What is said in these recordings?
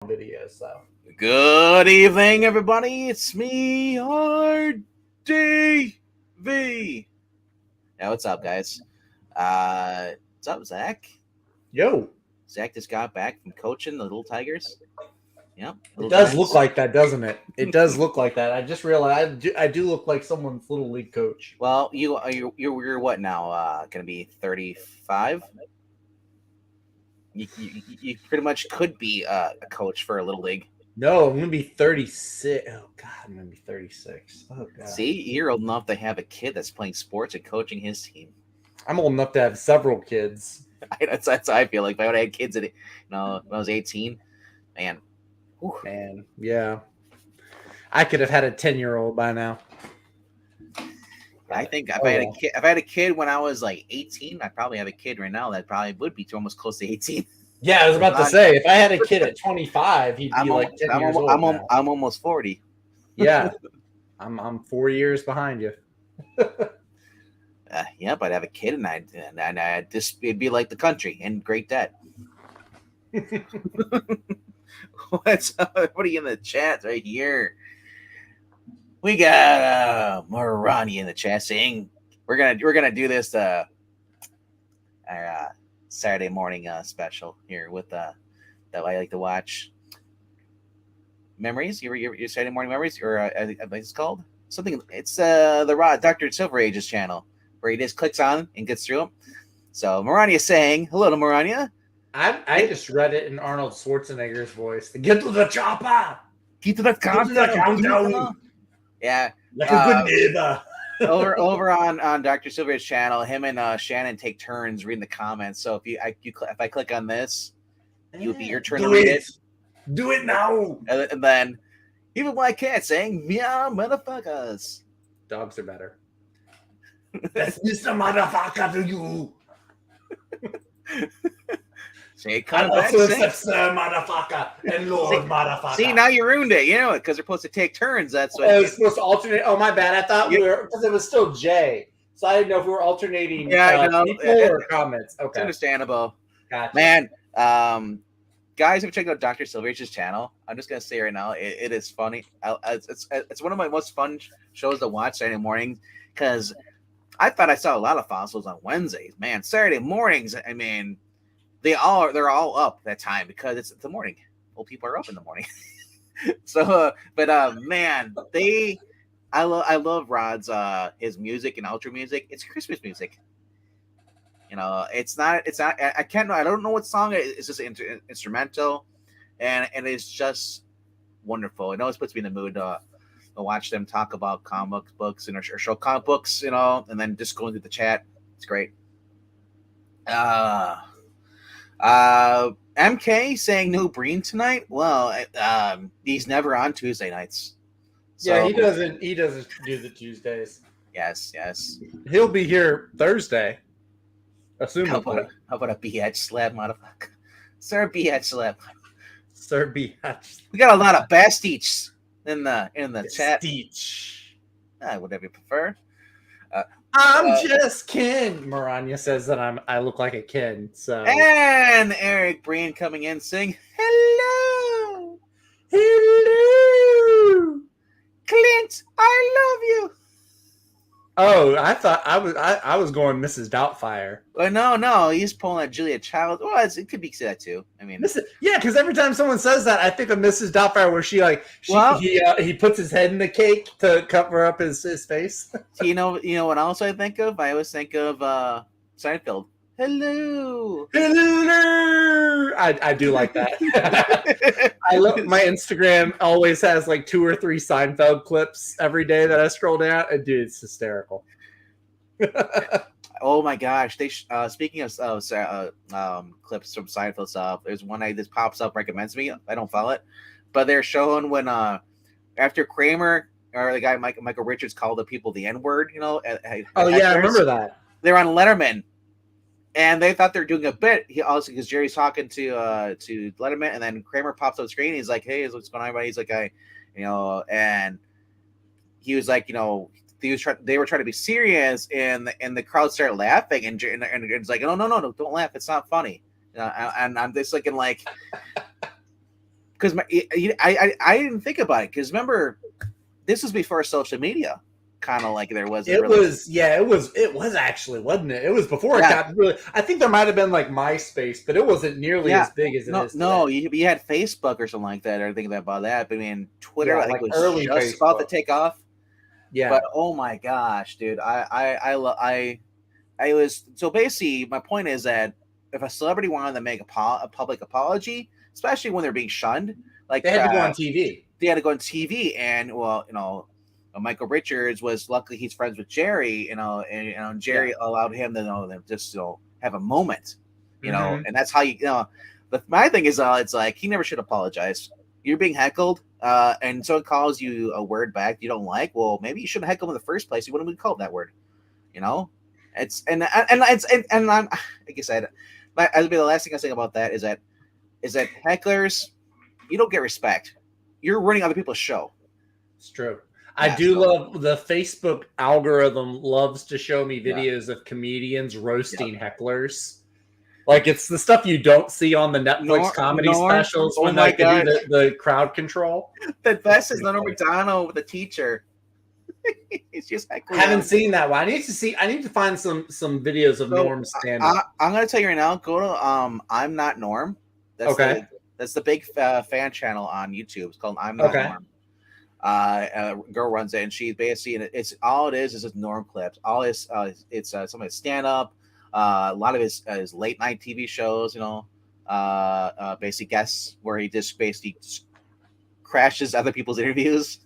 video. So Good evening, everybody. It's me, RDV. Yeah, what's up, guys? What's up, Zach? yo, Zach just got back from coaching the Little Tigers. Yep, it Little does Giants. look like that, doesn't it? It does look like that. I just realized I do look like someone's little league coach. Well, you're what now? Gonna be 35. You pretty much could be a coach for a little league. No, I'm gonna be 36. Oh God, I'm gonna be 36. Oh God. See, you're old enough to have a kid that's playing sports and coaching his team. I'm old enough to have several kids. That's how I feel like. If I would have had kids when I was 18, man. Whew. Man, yeah. I could have had a 10-year-old by now. I think if I had a kid when I was like 18, I'd probably have a kid right now that probably would be almost close to 18. Yeah, I was about to say, if I had a kid at 25, he'd be like 10 years old. I'm almost 40. Yeah, I'm 4 years behind you. Yep, I'd have a kid, and I'd just it'd be like the country in great debt. What are you in the chat right here? We got Morani in the chat saying we're gonna do this our Saturday morning special here with that I like to watch. Memories, your Saturday morning memories, or I think it's called something. It's the Dr. Silver Ages channel where he just clicks on and gets through them. So Morania is saying hello to Morania. I just read it in Arnold Schwarzenegger's voice. Get to the chopper. Get to the countdown. Yeah, like a good neighbor. over on Dr. Silver's channel, him and Shannon take turns reading the comments. So if I click on this, you'll be your turn to read it. Do it now. And then even my cat saying meow motherfuckers. Dogs are better. That's Mr. Motherfucker to you. Say kind of motherfucker and Lord motherfucker. See, now you ruined it. You know it because they're supposed to take turns. That's what it's supposed to alternate. Oh, my bad. I thought we were because it was still J, so I didn't know if we were alternating people or comments. Okay, it's understandable. Gotcha. Man, guys, if you check out Dr. Silverage's channel, I'm just gonna say right now, it is funny. It's one of my most fun shows to watch Saturday mornings because I thought I saw a lot of fossils on Wednesdays. Man, Saturday mornings, I mean. They're all up that time because it's the morning. Well, people are up in the morning. So, man, I love Rod's his music and outro music. It's Christmas music. You know, it's not. I don't know what song it is. It's just instrumental, and it's just wonderful. It always puts me in the mood to watch them talk about comic books and or show comic books. You know, and then just going through the chat. It's great. MK saying no Breen tonight. Well, he's never on Tuesday nights. So, yeah, he doesn't do the Tuesdays. Yes. He'll be here Thursday. Assuming. How about a BH slab, motherfucker? Sir BH slab. Sir BH. We got a lot of bastiches in the chat. Bastich. Whatever you prefer. I'm just Ken. Maranya says that I look like a Ken. So and Eric Breen coming in saying hello, Clint. I love you. Oh, I thought I was going Mrs. Doubtfire. Well, no, he's pulling a Julia Child. Well, it could be that too. I mean, yeah, because every time someone says that, I think of Mrs. Doubtfire, where he puts his head in the cake to cover up his face. You know what else I think of? I always think of Seinfeld. Hello. I do like that. I love my Instagram always has like 2 or 3 Seinfeld clips every day that I scroll down. And dude, it's hysterical. Oh my gosh! Speaking of clips from Seinfeld stuff, there's one that just pops up, recommends me. I don't follow it, but they're showing when after Kramer or the guy Michael Richards called the people the N-word. You know? I remember that. They're on Letterman. And they thought they were doing a bit. He also because Jerry's talking to Letterman, and then Kramer pops up the screen. He's like, "Hey, what's going on, everybody?" He's like, and he was like, they were trying to be serious, and the crowd started laughing, and it's like, no, don't laugh, it's not funny. And I'm just looking like, because I didn't think about it because remember this was before social media, kind of like there was. It was it was actually, wasn't it? It was before it got really. I think there might have been like MySpace, but it wasn't nearly as big as it is today. No, you had Facebook or something like that. Or thinking about that, but I mean Twitter, I think like was early just Facebook. about to take off. Yeah, but oh my gosh, dude, I was so basically my point is that if a celebrity wanted to make a public apology, especially when they're being shunned, like they had to go on TV. They had to go on TV, and well, Michael Richards was luckily he's friends with Jerry, and Jerry allowed him to just have a moment, and that's how But my thing is, it's like he never should apologize. You're being heckled, and someone calls you a word back you don't like. Well, maybe you shouldn't heckle him in the first place. You wouldn't have called that word, It's and I'm, like I said, that'd be the last thing I say about that is that hecklers, you don't get respect. You're ruining other people's show. It's true. I do love the Facebook algorithm loves to show me videos of comedians roasting hecklers. Like it's the stuff you don't see on the Netflix comedy specials when they do the crowd control. The best is Norm Macdonald with the teacher. It's just heckling. I haven't seen that one. I need to find some videos of Norm stand up. I'm gonna tell you right now. Go to I'm Not Norm. That's that's the big fan channel on YouTube. It's called I'm Not Norm. A girl runs it, and she basically it's all it is just Norm clips. All his it's some of his stand up, a lot of his late night TV shows. Basically guests where he just basically crashes other people's interviews.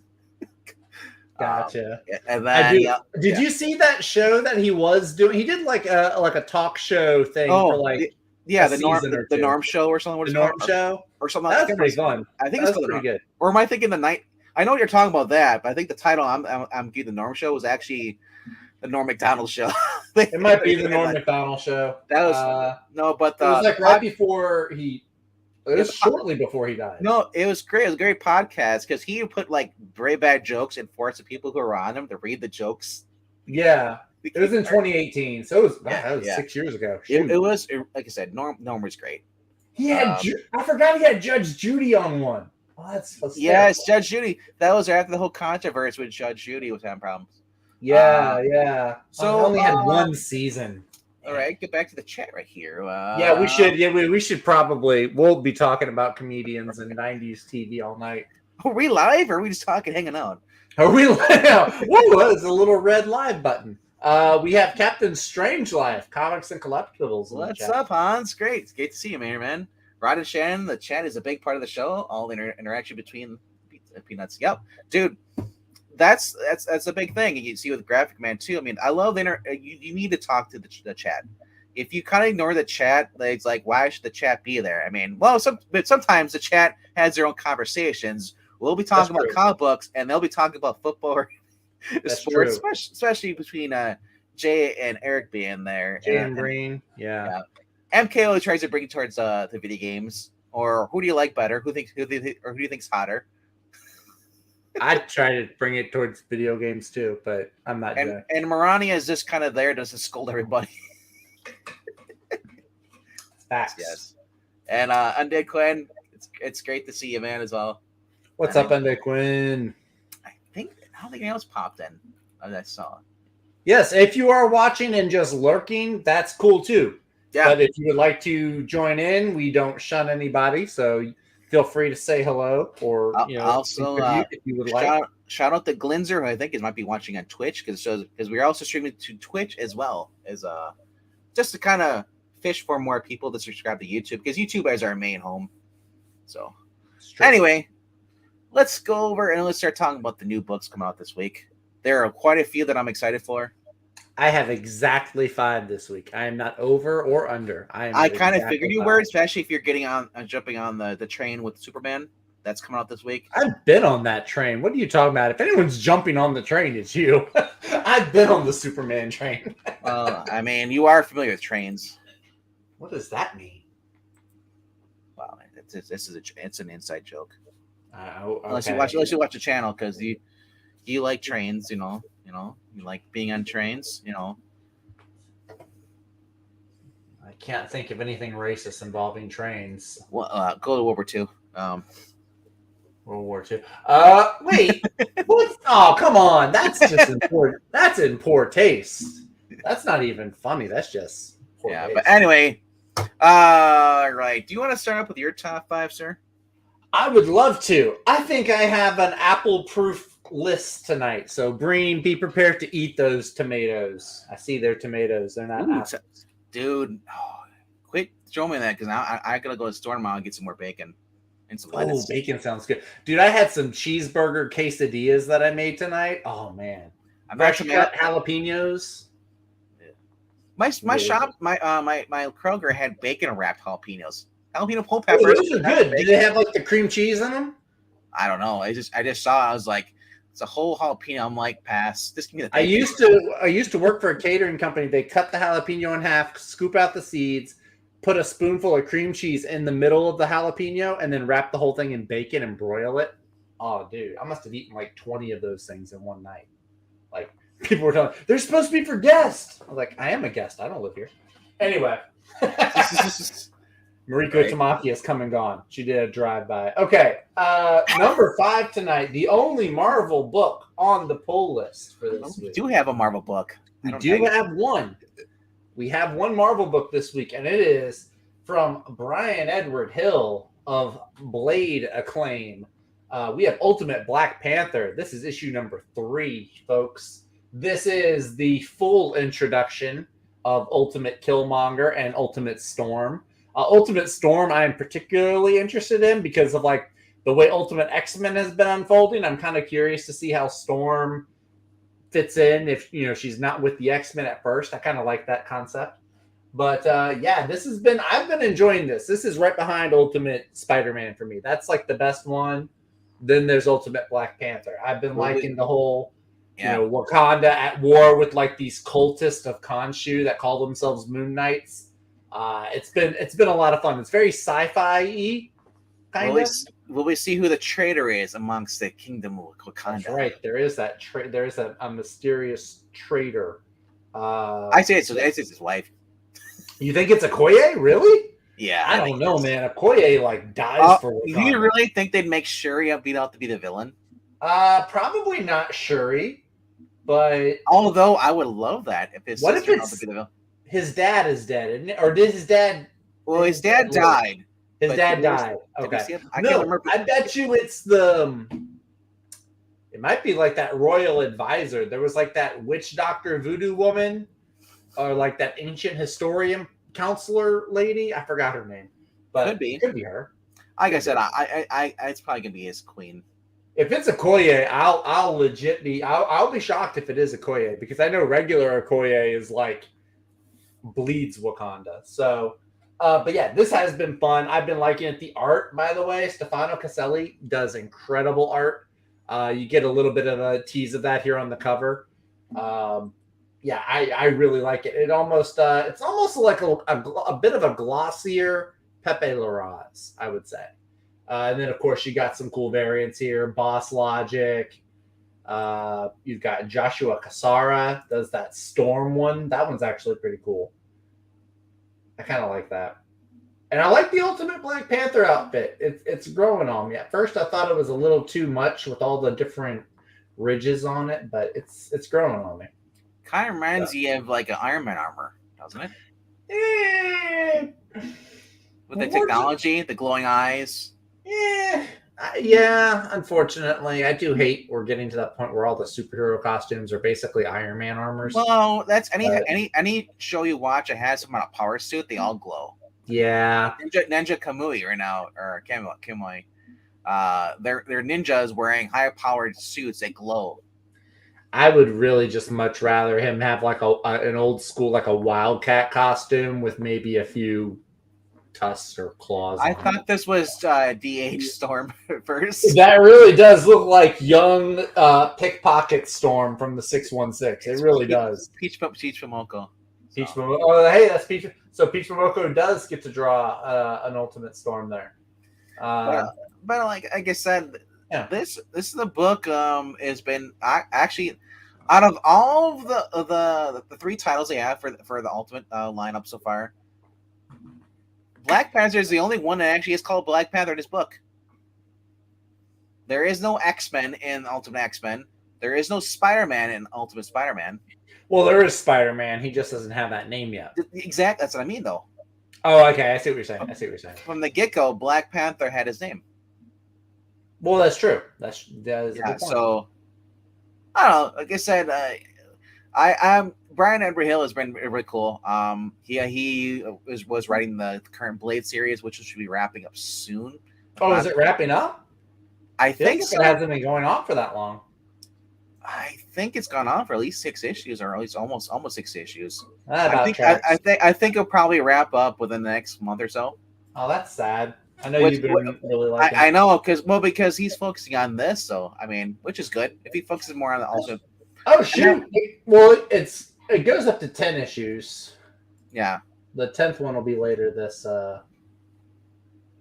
Gotcha. And then did you see that show that he was doing? He did like a talk show thing for like the Norm Show or something. The Norm Show or something. That's pretty fun. I think it's pretty good. Or am I thinking the night? I know what you're talking about that, but I think the title I'm the Norm Show was actually the Norm Macdonald Show. It might be the Norm Macdonald Show. That was but it was like right before he. It was shortly before he died. No, it was great. It was a great podcast because he would put like very bad jokes and force the people who were on him to read the jokes. Yeah, it was in 2018, so that was 6 years ago. It was like I said, Norm was great. He had I forgot he had Judge Judy on one. Oh, that's yes, Judge Judy. That was after the whole controversy with Judge Judy was having problems. Yeah. So I only had one season. All right, get back to the chat right here. We should. Yeah, we should probably. We'll be talking about comedians and 90s TV all night. Are we live or are we just talking, hanging out? Are we live? Whoa, there's a little red live button. We have Captain Strange Life, Comics and Collectibles. What's up, Hans? Great. It's great to see you, man. Rod and Shannon, the chat is a big part of the show. All the interaction between peanuts. Yep, dude. That's a big thing. And you see with Graphic Man too. I mean, I love you need to talk to the chat. If you kind of ignore the chat, it's like, why should the chat be there? I mean, well, but sometimes the chat has their own conversations. We'll be talking about comic books, and they'll be talking about football or sports, especially between Jay and Eric being there. Jay and Green, yeah. MKO tries to bring it towards the video games, or who do you like better? Who do you think's hotter? I try to bring it towards video games too, but I'm not. And Marania is just kind of there to scold everybody. Facts. Yes. And Undead Quinn, it's great to see you, man, as well. What's up, Undead Quinn? I don't think anything else popped in that I saw. Yes, if you are watching and just lurking, that's cool too. Yeah. But if you would like to join in, we don't shun anybody, so feel free to say hello or also if you would like. Shout out to Glinzer, who I think might be watching on Twitch because we're also streaming to Twitch as well as just to kind of fish for more people to subscribe to YouTube because YouTube is our main home. So anyway, let's go over and let's start talking about the new books coming out this week. There are quite a few that I'm excited for. I have exactly 5 this week. I am not over or under. I kind of figured you were, especially if you're jumping on the train with Superman. That's coming out this week. I've been on that train. What are you talking about? If anyone's jumping on the train, it's you. I've been on the Superman train. I mean, you are familiar with trains. What does that mean? Wow, it's an inside joke. Okay. Unless you watch the channel because you like trains, you like being on trains, I can't think of anything racist involving trains. Well, go to World War II. World War II. Wait. What? Oh, come on. That's just in poor. That's in poor taste. That's not even funny. That's just poor Yeah, taste. but anyway, right. Do you want to start up with your top 5, sir? I would love to. I think I have an apple-proof list tonight. So, Breen, be prepared to eat those tomatoes. I see they're tomatoes. They're not apples. Dude. Quick, show me that because now I gotta go to the store tomorrow and get some more bacon and some Oh, lettuce. bacon sounds good. Dude, I had some cheeseburger quesadillas that I made tonight. Oh, man. Fresh cut jalapenos. My shop, my Kroger had bacon wrapped jalapenos. Jalapeno pole Oh, peppers. those are good. Bacon. Do they have like the cream cheese in them? I don't know. I just saw. I was like, it's a whole jalapeno. I'm like, pass. Just give me the. I used to work for a catering company. They cut the jalapeno in half, scoop out the seeds, put a spoonful of cream cheese in the middle of the jalapeno, and then wrap the whole thing in bacon and broil it. Oh, dude, I must have eaten like 20 of those things in one night. Like, people were telling me, they're supposed to be for guests. I was like, I am a guest. I don't live here. Anyway. Mariko Tamaki has come and gone. She did a drive-by. Okay. Number 5 tonight. The only Marvel book on the pull list for this week. We do have a Marvel book. We do have one. We have one Marvel book this week, and it is from Brian Edward Hill of Blade acclaim. We have Ultimate Black Panther. This is issue number 3, folks. This is the full introduction of Ultimate Killmonger and Ultimate Storm. Ultimate Storm I am particularly interested in because of like the way Ultimate X-Men has been unfolding. I'm kind of curious to see how Storm fits in if she's not with the X-Men at first. I kind of like that concept. But yeah, I've been enjoying this. This is right behind Ultimate Spider-Man for me. That's like the best one. Then there's Ultimate Black Panther. I've been liking the whole Wakanda at war with like these cultists of Khonshu that call themselves Moon Knights. It's been a lot of fun. It's very sci-fi-y, kind of. Will we see who the traitor is amongst the kingdom of Wakanda? That's right. There is that. There is a mysterious traitor. I say it's his wife. You think it's Okoye? Really? Yeah. I don't know, man. Okoye like dies for Wakanda. Do you really think they'd make Shuri beat out to be the villain? Probably not Shuri, but although I would love that if his what if to be the villain. His dad is dead, isn't it? Or did his dad? Well, his dad died. His dad died. Okay. I can't remember. I bet you it's the. It might be like that royal advisor. There was like that witch doctor voodoo woman, or like that ancient historian counselor lady. I forgot her name, but it could be her. Like I said, I it's probably gonna be his queen. If it's Okoye, I'll legit be. I'll be shocked if it is Okoye because I know regular Okoye is like bleeds Wakanda. So, but yeah, this has been fun. I've been liking it. The art, by the way, Stefano Caselli does incredible art. You get a little bit of a tease of that here on the cover. Yeah, I really like it. It's almost like a bit of a glossier Pepe Larraz, I would say. And then, of course, you got some cool variants here. Boss Logic. You've got Joshua Cassara does that Storm one. That one's actually pretty cool. I kind of like that. And I like the Ultimate Black Panther outfit. It's growing on me. At first, I thought it was a little too much with all the different ridges on it, but it's growing on me. Kind of reminds you of like an Iron Man armor, doesn't it? With the technology, the glowing eyes. Yeah. Unfortunately, I do hate we're getting to that point where all the superhero costumes are basically Iron Man armors. Well, that's any show you watch that has some kind of power suit, they all glow. Yeah. Ninja Kamui right now, or Kamui. They're ninjas wearing high powered suits that glow. I would really just much rather him have like an old school, like a Wildcat costume with maybe a few tusks or claws. I thought this was DH Storm first. That really does look like young pickpocket Storm from the 616. It really does. Peach Momoko. Peach Momoko. Oh, hey, that's Peach. So Peach Momoko does get to draw an Ultimate Storm there. But like I said, this is the book has been actually out of all of the 3 titles they have for the Ultimate lineup so far. Black Panther is the only one that actually is called Black Panther in this book. There is no X-Men in Ultimate X-Men. There is no Spider-Man in Ultimate Spider-Man. Well, there is Spider-Man. He just doesn't have that name yet. Exactly. That's what I mean, though. Oh, okay. I see what you're saying. From the get-go, Black Panther had his name. Well, that's true. That is a good point. So I don't know. Like I said, I'm Brian Edward Hill has been really cool. He was writing the current Blade series, which should be wrapping up soon. Oh, is it wrapping up? I think so. It hasn't been going on for that long. I think it's gone on for at least 6 issues, or at least almost 6 issues. I think it'll probably wrap up within the next month or so. Oh, that's sad. I know you've been really liking. I know because he's focusing on this, so I mean, which is good. If he focuses more on the ultimate. Oh shoot! It goes up to 10 issues. Yeah. The 10th one will be later this.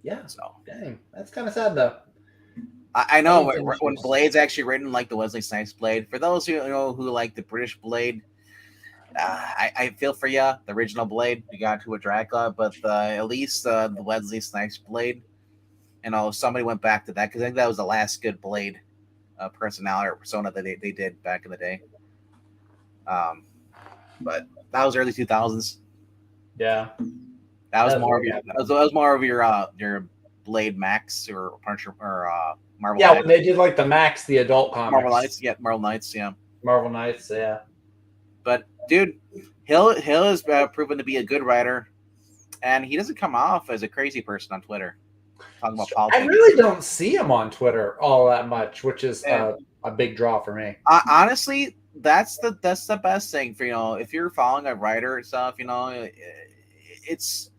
Yeah. So dang, that's kind of sad though. I know when Blade's actually written like the Wesley Snipes Blade. For those who like the British Blade, I feel for you. The original Blade, you got to a Dracula, but at least the Wesley Snipes Blade, somebody went back to that because I think that was the last good Blade personality or persona that they did back in the day. But that was early 2000s. Yeah, that was more of your Blade Max or Punisher or Marvel. Yeah, when they did like the Max, the adult comics. Marvel Knights, yeah. Marvel Knights, yeah. But dude, Hill has proven to be a good writer, and he doesn't come off as a crazy person on Twitter talking about politics. I really don't see him on Twitter all that much, which is a big draw for me. Honestly, that's the best thing for if you're following a writer and stuff. It's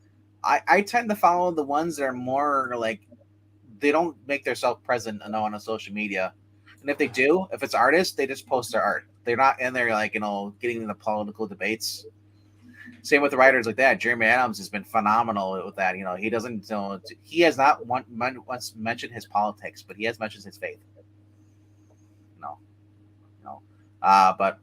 I tend to follow the ones that are more like they don't make themselves present on social media, and if they do, if it's artists, they just post their art. They're not in there like getting into political debates. Same with the writers like that. Jeremy Adams has been phenomenal with that. He doesn't. He has not once mentioned his politics, but he has mentioned his faith. But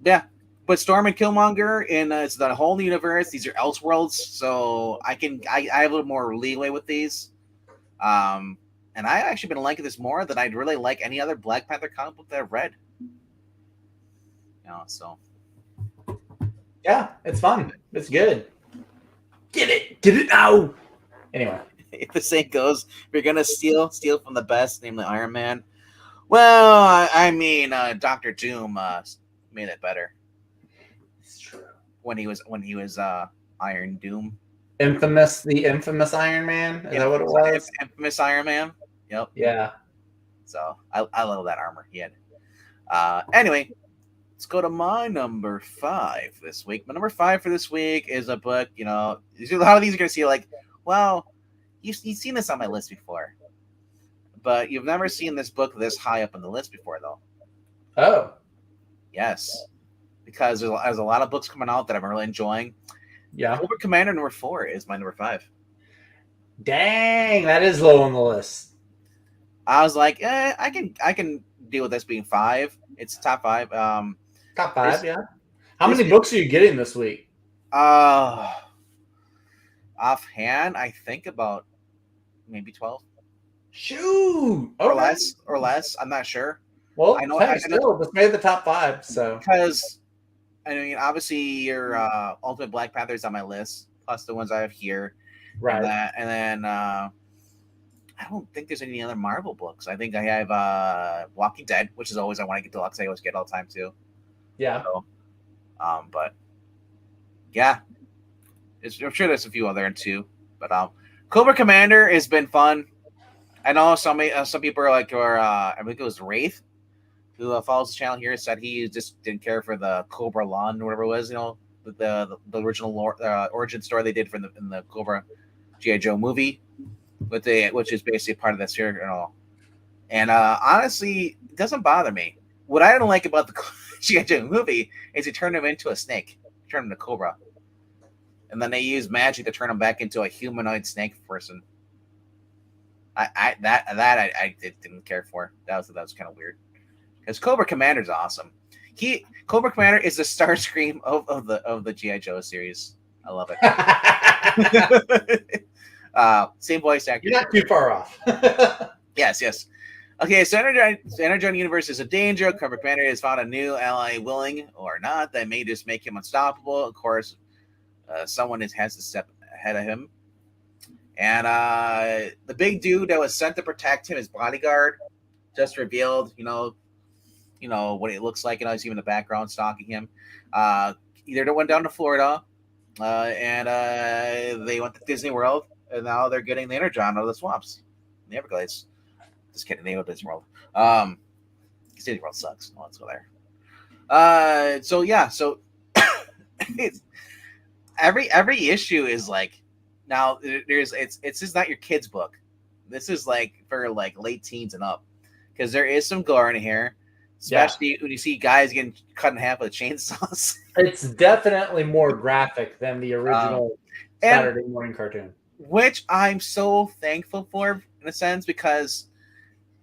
yeah. But Storm and Killmonger it's the whole universe. These are Elseworlds, so I have a little more leeway with these. And I've actually been liking this more than I'd really like any other Black Panther comic book that I've read. So yeah, it's fun. It's good. Get it now. Anyway, if the saying goes, if you're gonna steal from the best, namely Iron Man. Well, I mean, Dr. Doom made it better. It's true. When he was Iron Doom. The infamous Iron Man? Is that what it was? Infamous Iron Man. Yep. Yeah. So I love that armor he had. Anyway, let's go to my number 5 this week. My number 5 for this week is a book, a lot of these you're gonna see like, well, you've seen this on my list before. But you've never seen this book this high up on the list before, though. Oh. Yes. Because there's a lot of books coming out that I'm really enjoying. Yeah. Cobra Commander number 4 is my number 5. Dang, that is low on the list. I was like, I can deal with this being 5. It's top 5. Top 5, yeah. How many books are you getting this week? Offhand, I think about maybe 12. Shoot, or less. I'm not sure. Well, I know. Still, this made the top 5. So because I mean, obviously, your Ultimate Black Panther is on my list, plus the ones I have here, right? And then I don't think there's any other Marvel books. I think I have Walking Dead, which is always I want to get deluxe. I always get all the time too. Yeah. So, but yeah, I'm sure there's a few other too. But Cobra Commander has been fun. I know some people are like, I think it was Wraith, who follows the channel here, said he just didn't care for the Cobra Lawn or whatever it was, the original origin story they did in the Cobra G.I. Joe movie, which is basically part of that series and all. And honestly, it doesn't bother me. What I don't like about the G.I. Joe movie is he turned him into a snake, turned him to Cobra, and then they use magic to turn him back into a humanoid snake person. I didn't care for. That was kind of weird. Because Cobra Commander is awesome. Cobra Commander is the Starscream of the G.I. Joe series. I love it. Same voice actor. You're not too far off. Yes. Okay, so Energon Universe is a danger. Cobra Commander has found a new ally, willing or not, that may just make him unstoppable. Of course, someone has to step ahead of him. And the big dude that was sent to protect him, his bodyguard, just revealed, what it looks like. He's even in the background stalking him. Either they went down to Florida, and they went to Disney World, and now they're getting the Energon out of the swamps, the Everglades. Just kidding, they go to Disney World. Disney World sucks. No, let's go there. So it's, every issue is like, now it's just not your kid's book. This is like for like late teens and up, because there is some gore in here, especially when you see guys getting cut in half with chainsaws. It's definitely more graphic than the original Saturday morning cartoon, which I'm so thankful for in a sense, because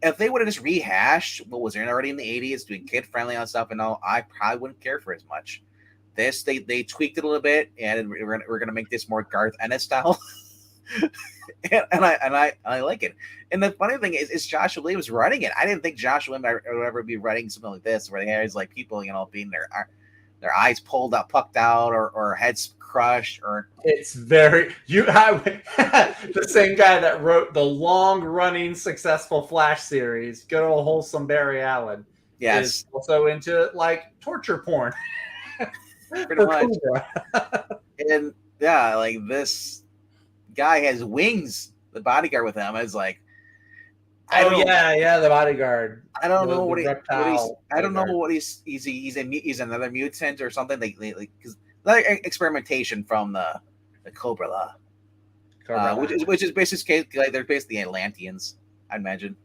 if they would have just rehashed what was there already in the 80s, doing kid friendly on stuff and all, I probably wouldn't care for as much. This they tweaked it a little bit, and we're gonna make this more Garth Ennis style, and I like it. And the funny thing is Joshua Williams writing it. I didn't think Joshua Williams would ever be writing something like this, where there's like people being their eyes pulled out, pucked out, or heads crushed, or it's very the same guy that wrote the long running successful Flash series, good old wholesome Barry Allen. Yes, is also into like torture porn. Pretty much. And yeah, like this guy has wings. The bodyguard with him is like, the bodyguard. I don't know what he's. I don't know what he's another mutant or something. Because experimentation from the Cobra, which is basically like they're basically Atlanteans, I imagine.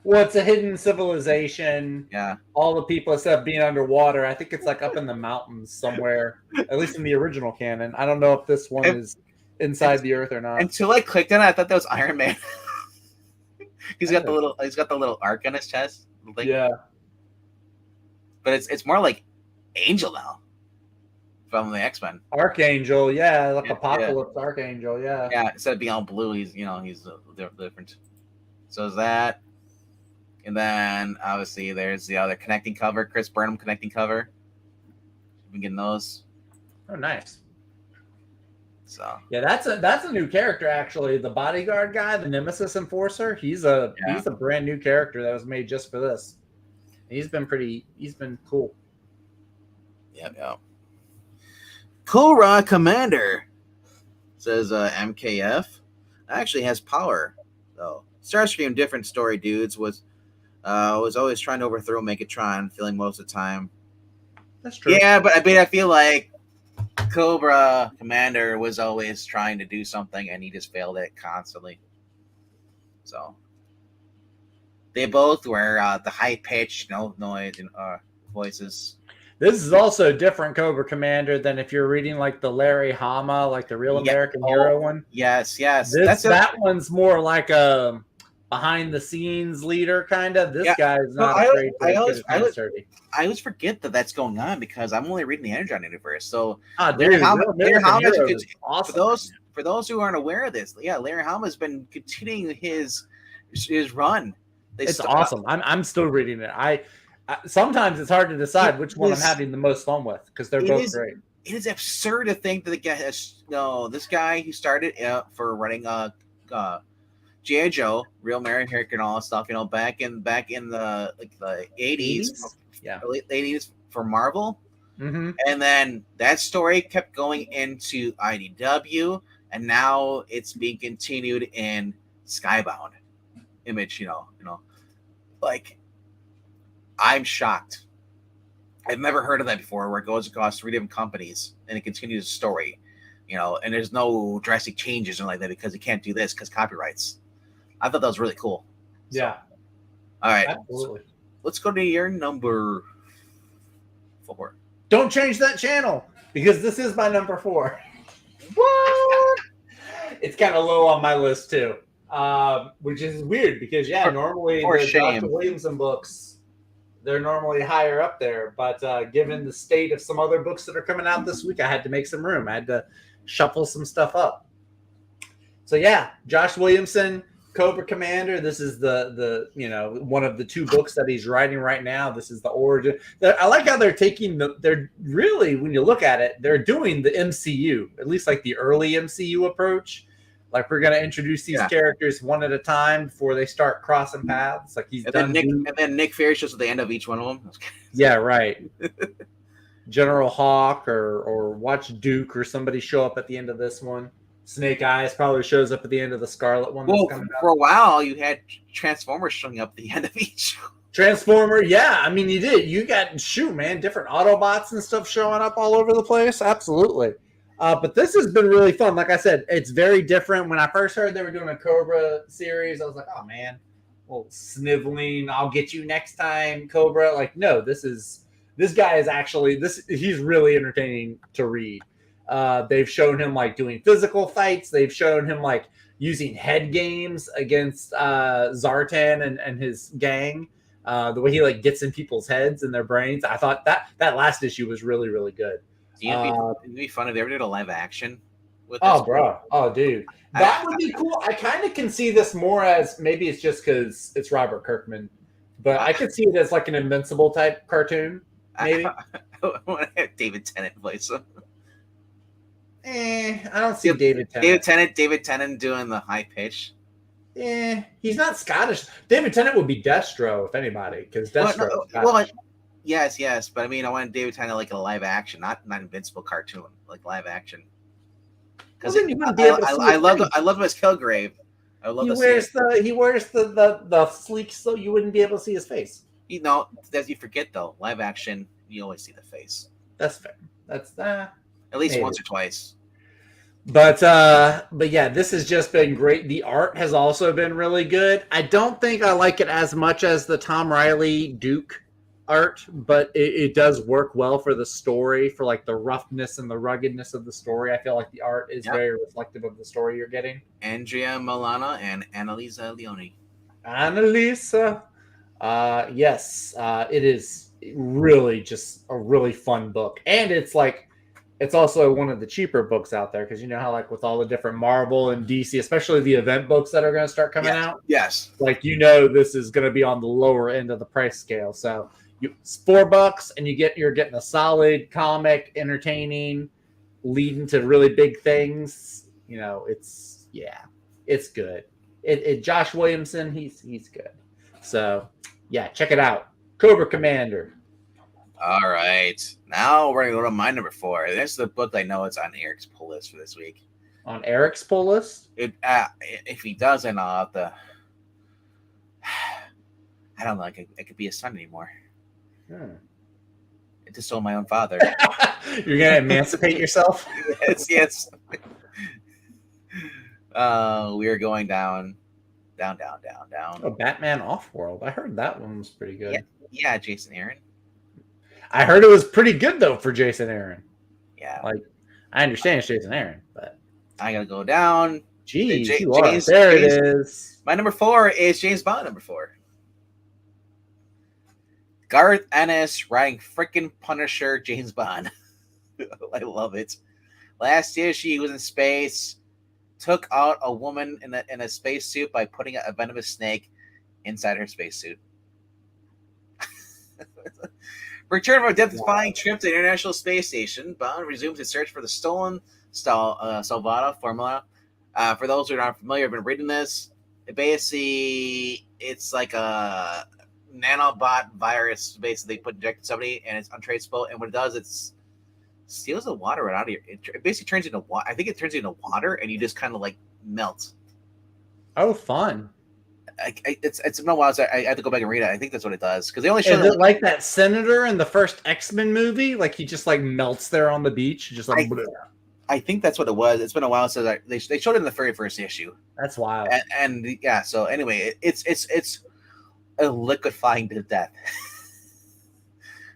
Well, it's a hidden civilization. Yeah. All the people, instead of being underwater, I think it's like up in the mountains somewhere, at least in the original canon. I don't know if this one is inside the earth or not. Until I clicked on it, I thought that was Iron Man. He's got the little arc on his chest. Yeah. But it's more like Angel now from the X-Men. Archangel, yeah, like Apocalypse Archangel, yeah. Yeah, instead of being all blue, he's different. So is that. And then obviously there's the other connecting cover, Chris Burnham connecting cover. We've been getting those. Oh, nice. So yeah, that's a new character actually. The bodyguard guy, the Nemesis Enforcer. He's a brand new character that was made just for this. He's been cool. Yeah. Cobra Commander, says MKF. Actually has power though. Starscream, different story, dudes. Was always trying to overthrow Megatron, feeling most of the time. That's true. Yeah, but I feel like Cobra Commander was always trying to do something, and he just failed it constantly. So they both were the high pitched, no noise and voices. This is also a different Cobra Commander than if you're reading like the Larry Hama, like the Real American Hero one. Yes. That one's more like a behind the scenes leader kind of. This guy is not afraid to I always forget that that's going on because I'm only reading the Energon universe. So Larry Hama is awesome. For those who aren't aware of this, Larry Hama has been continuing his run. It's awesome. I'm still reading it. I sometimes it's hard to decide which one I'm having the most fun with because they're both great. It is absurd to think that the guy this guy who started for running G.I. Joe, Real American and all that stuff, back in the the 80s, late 80s for Marvel. Mm-hmm. And then that story kept going into IDW, and now it's being continued in Skybound Image, like I'm shocked. I've never heard of that before, where it goes across 3 different companies and it continues the story, and there's no drastic changes or like that because you can't do this because copyrights. I thought that was really cool. Yeah. All right. Absolutely. So let's go to your number 4. Don't change that channel because this is my number 4. What? It's kind of low on my list too, which is weird because normally the Dr. Williamson books, they're normally higher up there, but given the state of some other books that are coming out this week, I had to make some room. I had to shuffle some stuff up. So Josh Williamson, Cobra Commander. This is the one of the 2 books that he's writing right now. This is the origin. I like how they're taking they're really, when you look at it, they're doing the MCU, at least like the early MCU approach. Like, we're going to introduce these characters one at a time before they start crossing paths. Like, he's done. And then Nick Fury shows at the end of each one of them. Yeah, right. General Hawk or watch Duke or somebody show up at the end of this one. Snake Eyes probably shows up at the end of the Scarlet one. Well, for a while, you had Transformers showing up at the end of each. Transformer, yeah. I mean, you did. You got, different Autobots and stuff showing up all over the place. Absolutely. But this has been really fun. Like I said, it's very different. When I first heard they were doing a Cobra series, I was like, oh, man. Well, sniveling, I'll get you next time, Cobra. Like, no, this guy is actually, he's really entertaining to read. They've shown him like doing physical fights. They've shown him like using head games against Zartan and his gang. The way he like gets in people's heads and their brains. I thought that last issue was really, really good. It'd be fun if they ever did a live action with this. Oh, bro. Oh, dude. That would be cool. I kind of can see this more as, maybe it's just because it's Robert Kirkman, but I could see it as like an Invincible type cartoon. Maybe. I want to have David Tennant play some. I don't see David Tennant. David Tennant doing the high pitch. He's not Scottish. David Tennant would be Destro, if anybody, because Destro. Yes, but I mean, I want David Tennant like a live action, not Invincible cartoon, like live action. Because I love him as Kilgrave. I love he wears the sleek, so you wouldn't be able to see his face. As you forget though, live action, you always see the face. That's fair. That's at least once or twice. But yeah, this has just been great. The art has also been really good. I don't think I like it as much as the Tom Riley Duke art, but it does work well for the story, for like the roughness and the ruggedness of the story. I feel like the art is very reflective of the story you're getting. Andrea Milana and Annalisa Leone. Annalisa. Yes, it is really just a really fun book. And it's also one of the cheaper books out there, because you know how like with all the different Marvel and DC, especially the event books that are going to start coming out. Yes. Like, this is going to be on the lower end of the price scale. So it's $4 and you're getting a solid comic, entertaining, leading to really big things. It's good. Josh Williamson, he's good. So yeah, check it out. Cobra Commander. All right. Now we're going to go to my number 4. This is the book I know it's on Eric's pull list for this week. On Eric's pull list? If he doesn't, I'll have to... I don't know. I could be his son anymore. I just sold my own father. You're going to emancipate yourself? Yes. We are going down. Oh, Batman Off-World. I heard that one was pretty good. Yeah, Jason Aaron. I heard it was pretty good, though, for Jason Aaron. Yeah. Like, I understand it's Jason Aaron, but... I got to go down. Jeez, there it is. My number 4 is James Bond number 4. Garth Ennis writing freaking Punisher James Bond. I love it. Last year, she was in space, took out a woman in a spacesuit by putting a venomous snake inside her spacesuit. Return from a death-defying trip to the International Space Station, Bond resumes his search for the stolen Salvata formula. For those who are not familiar, I've been reading this. It's like a nanobot virus basically injected somebody, and it's untraceable. And what it does, it steals the water right out of you. It basically turns into water. I think it turns into water, and you just kind of like melt. Oh, fun! It's been a while, so I have to go back and read it. I think that's what it does, because they only show it like that senator in the first X-Men movie, like he just like melts there on the beach, just like. I think that's what it was. It's been a while since they showed it in the very first issue. That's wild. And yeah, so anyway, it's a liquefying to death.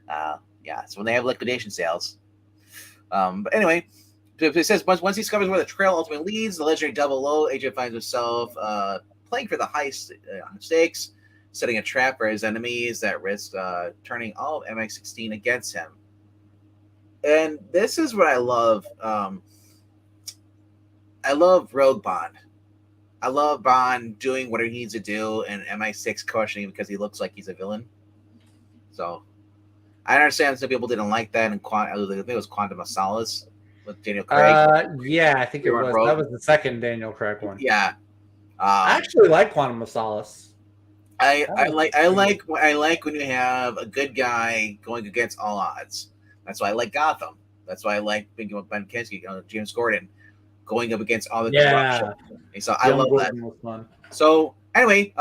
Yeah, so when they have liquidation sales. But anyway, it says once he discovers where the trail ultimately leads, the legendary Double O agent finds himself playing for the high stakes, setting a trap for his enemies that risk turning all of MX-16 against him. And this is what I love. I love Rogue Bond. I love Bond doing what he needs to do, and MI6 questioning because he looks like he's a villain. So I understand some people didn't like that, and I think it was Quantum of Solace with Daniel Craig. Yeah, I think it was. That was the second Daniel Craig one. Yeah, I actually like Quantum of Solace. I like when you have a good guy going against all odds. That's why I like Gotham. That's why I like Ben Kinski, James Gordon, going up against all the corruption. And so I love Gordon that. Was fun. So anyway,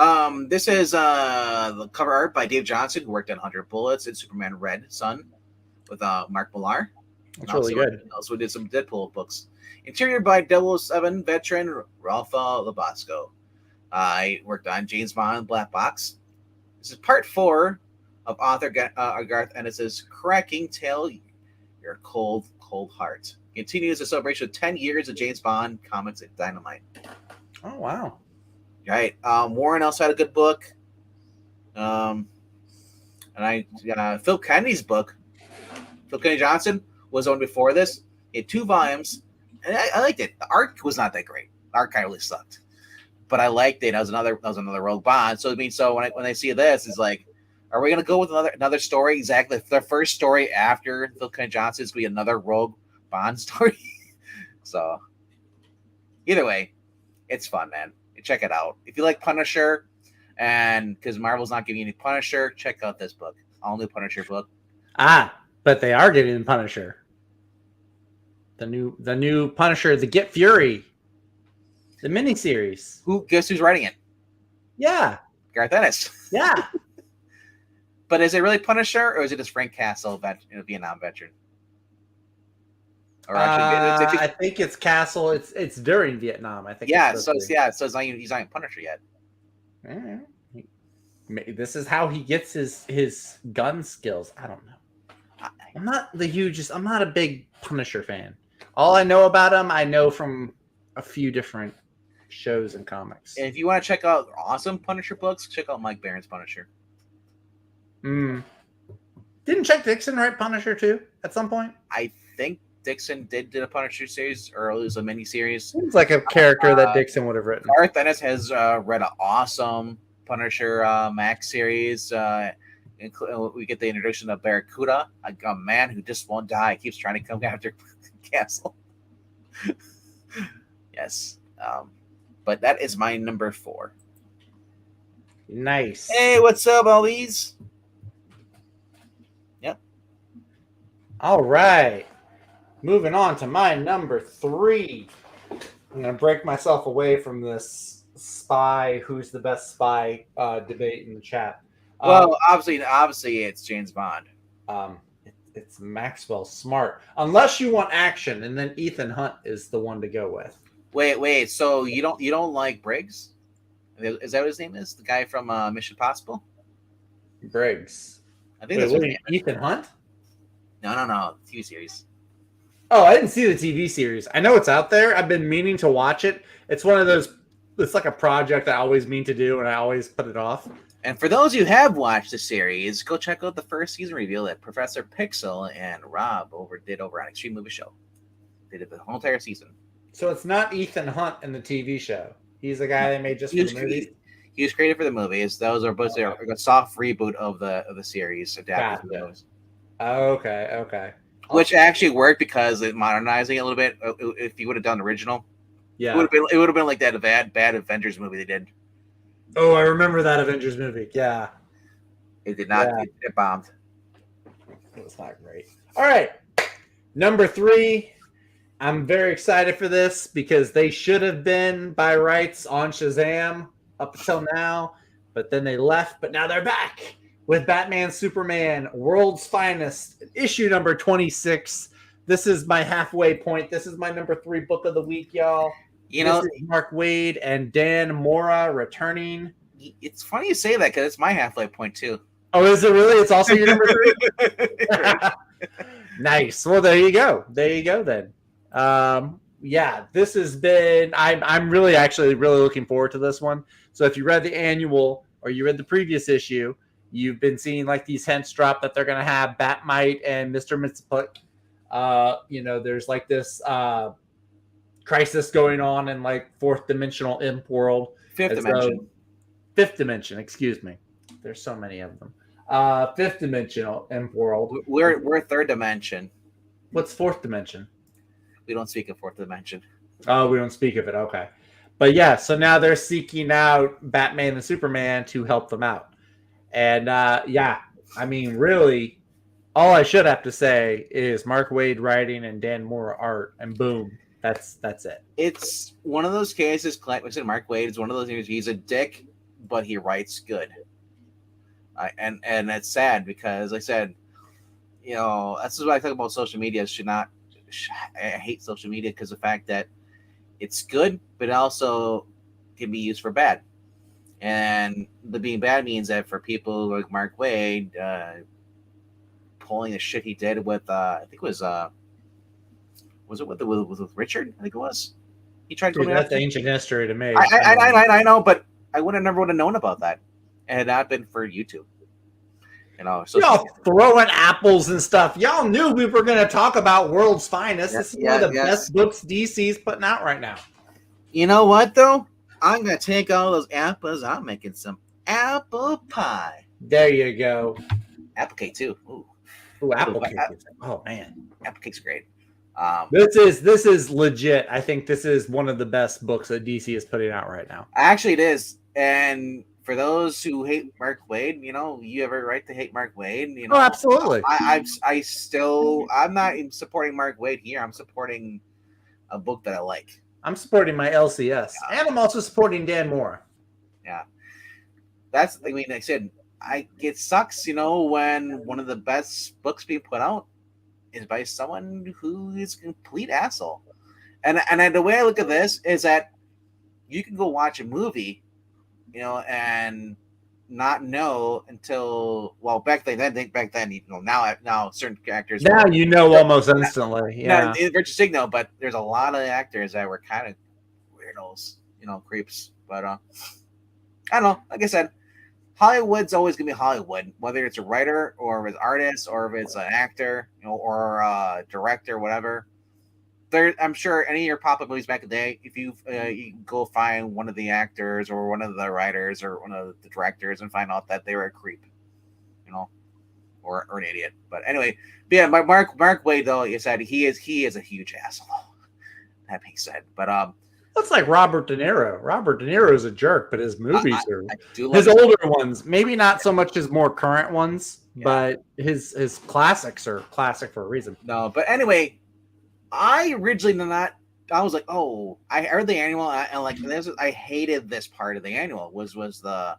this is the cover art by Dave Johnson, who worked on 100 Bullets and Superman Red Sun with Mark Millar. That's really good. Also did some Deadpool books. Interior by 007 veteran Ralph Labasco. I worked on James Bond Black Box. This is part 4 of author Garth Ennis's Cracking Tale, Your Cold, Cold Heart. Continues the celebration of 10 years of James Bond comics at Dynamite. Oh, wow. Right. Warren also had a good book. And Phil Kennedy's book, Phil Kennedy Johnson, was on before this. He had 2 volumes. And I liked it. The art was not that great. The art kind of really sucked. But I liked it. That was another Rogue Bond. So when I see this, it's like, are we gonna go with another story? Exactly. The first story after Phil Kennedy Johnson is gonna be another Rogue Bond story. So either way, it's fun, man. Check it out. If you like Punisher, and because Marvel's not giving you any Punisher, check out this book. All new Punisher book. But they are giving Punisher. The new Punisher, the Get Fury. The miniseries. Guess who's writing it? Yeah. Garth Ennis. Yeah. But is it really Punisher, or is it just Frank Castle, Vietnam veteran? Or actually, I think it's Castle. It's during Vietnam. I think. Yeah. So he's not Punisher yet. This is how he gets his gun skills. I don't know. I'm not the hugest. I'm not a big Punisher fan. All I know about him, I know from a few different shows and comics. And if you want to check out awesome Punisher books, check out Mike Barron's Punisher. Didn't Chuck Dixon write Punisher too at some point? I think Dixon did a Punisher series, or it was a miniseries. Seems like a character that Dixon would have written. Garth Ennis has read an awesome Punisher Max series. We get the introduction of Barracuda, a man who just won't die, keeps trying to come after Castle. Yes. But that is my number 4. Nice. Hey, what's up, Always? Yep. All right. Moving on to my number 3. I'm going to break myself away from this who's the best spy debate in the chat. Well, obviously it's James Bond. It's Maxwell Smart. Unless you want action, and then Ethan Hunt is the one to go with. Wait. So you don't like Briggs? Is that what his name is? The guy from Mission Impossible? Briggs. I think that's his name. Ethan Hunt? No. TV series. Oh, I didn't see the TV series. I know it's out there. I've been meaning to watch it. It's one of those. It's like a project I always mean to do, and I always put it off. And for those who have watched the series, go check out the first season review that Professor Pixel and Rob did over on Extreme Movie Show. They did the whole entire season. So it's not Ethan Hunt in the TV show. He's the guy they made just for the movie. He was created for the movies. Those are both a soft reboot of the series adapted from those. Okay. Which actually worked because it modernizing it a little bit. If you would have done the original, yeah, it would have been like that bad Avengers movie they did. Oh, I remember that Avengers movie. Yeah, it did not. Yeah. It bombed. It was not great. All right, number 3. I'm very excited for this because they should have been by rights on Shazam up until now, but then they left. But now they're back with Batman Superman World's Finest, issue number 26. This is my halfway point. This is my number 3 book of the week, y'all. This is Mark Waid and Dan Mora returning. It's funny you say that because it's my halfway point too. Oh, is it really? It's also your number 3? Nice. Well, there you go then. Yeah, this has been. I'm really looking forward to this one. So if you read the annual or you read the previous issue, you've been seeing like these hints drop that they're gonna have Batmite and Mr. Mxyzptlk. There's like this crisis going on in like fourth dimensional imp world. Fifth dimension. Fifth dimension, excuse me. There's so many of them. Fifth dimensional imp world. We're third dimension. What's fourth dimension? We don't speak of fourth dimension. Oh, we don't speak of it. Okay. But yeah, so now they're seeking out Batman and Superman to help them out. And yeah, I mean, really, all I should have to say is Mark Waid writing and Dan Moore art, and boom, that's it. It's one of those cases, like I said, Mark Waid is one of those things. He's a dick, but he writes good. And it's sad because, like I said, you know, that's what I talk about. Social media I hate social media because of the fact that it's good, but it also can be used for bad. And the being bad means that for people like Mark Waid, pulling the shit he did with, I think it was it with Richard? I think it was. He tried to. Dude, that's ancient history to me. I know, but I would have never would have known about that, and had not been for YouTube. You know, y'all throwing apples and stuff. Y'all knew we were going to talk about World's Finest. This is one of the best books DC's putting out right now. You know what, though? I'm going to take all those apples. I'm making some apple pie. There you go. Apple cake, too. Ooh, apple cake. Oh, man. Apple cake's great. This is legit. I think this is one of the best books that DC is putting out right now. Actually, it is. And for those who hate Mark Waid, you know, you have a right to hate Mark Waid. You know, oh, absolutely. I'm not even supporting Mark Waid here. I'm supporting a book that I like. I'm supporting my LCS, and I'm also supporting Dan Moore. Yeah, like I said, it sucks, you know, when one of the best books being put out is by someone who is a complete asshole. And the way I look at this is that you can go watch a movie, you know, and not know until back then, you know, now certain characters almost instantly. Yeah, Richard Signal, but there's a lot of actors that were kind of weirdos, you know, creeps. But I don't know. Like I said, Hollywood's always gonna be Hollywood, whether it's a writer or if it's artist or if it's an actor, you know, or a director, whatever. I'm sure any of your pop-up movies back in the day, if you go find one of the actors or one of the writers or one of the directors and find out that they were a creep, you know, or an idiot. But anyway, Mark Waid, though, you said he is a huge asshole. That being said, but that's like Robert De Niro. Robert De Niro is a jerk, but his movies are his older ones, maybe not so much his more current ones, but his classics are classic for a reason. No, but anyway. I originally I was like, oh, I heard the annual and like I hated this part of the annual was the.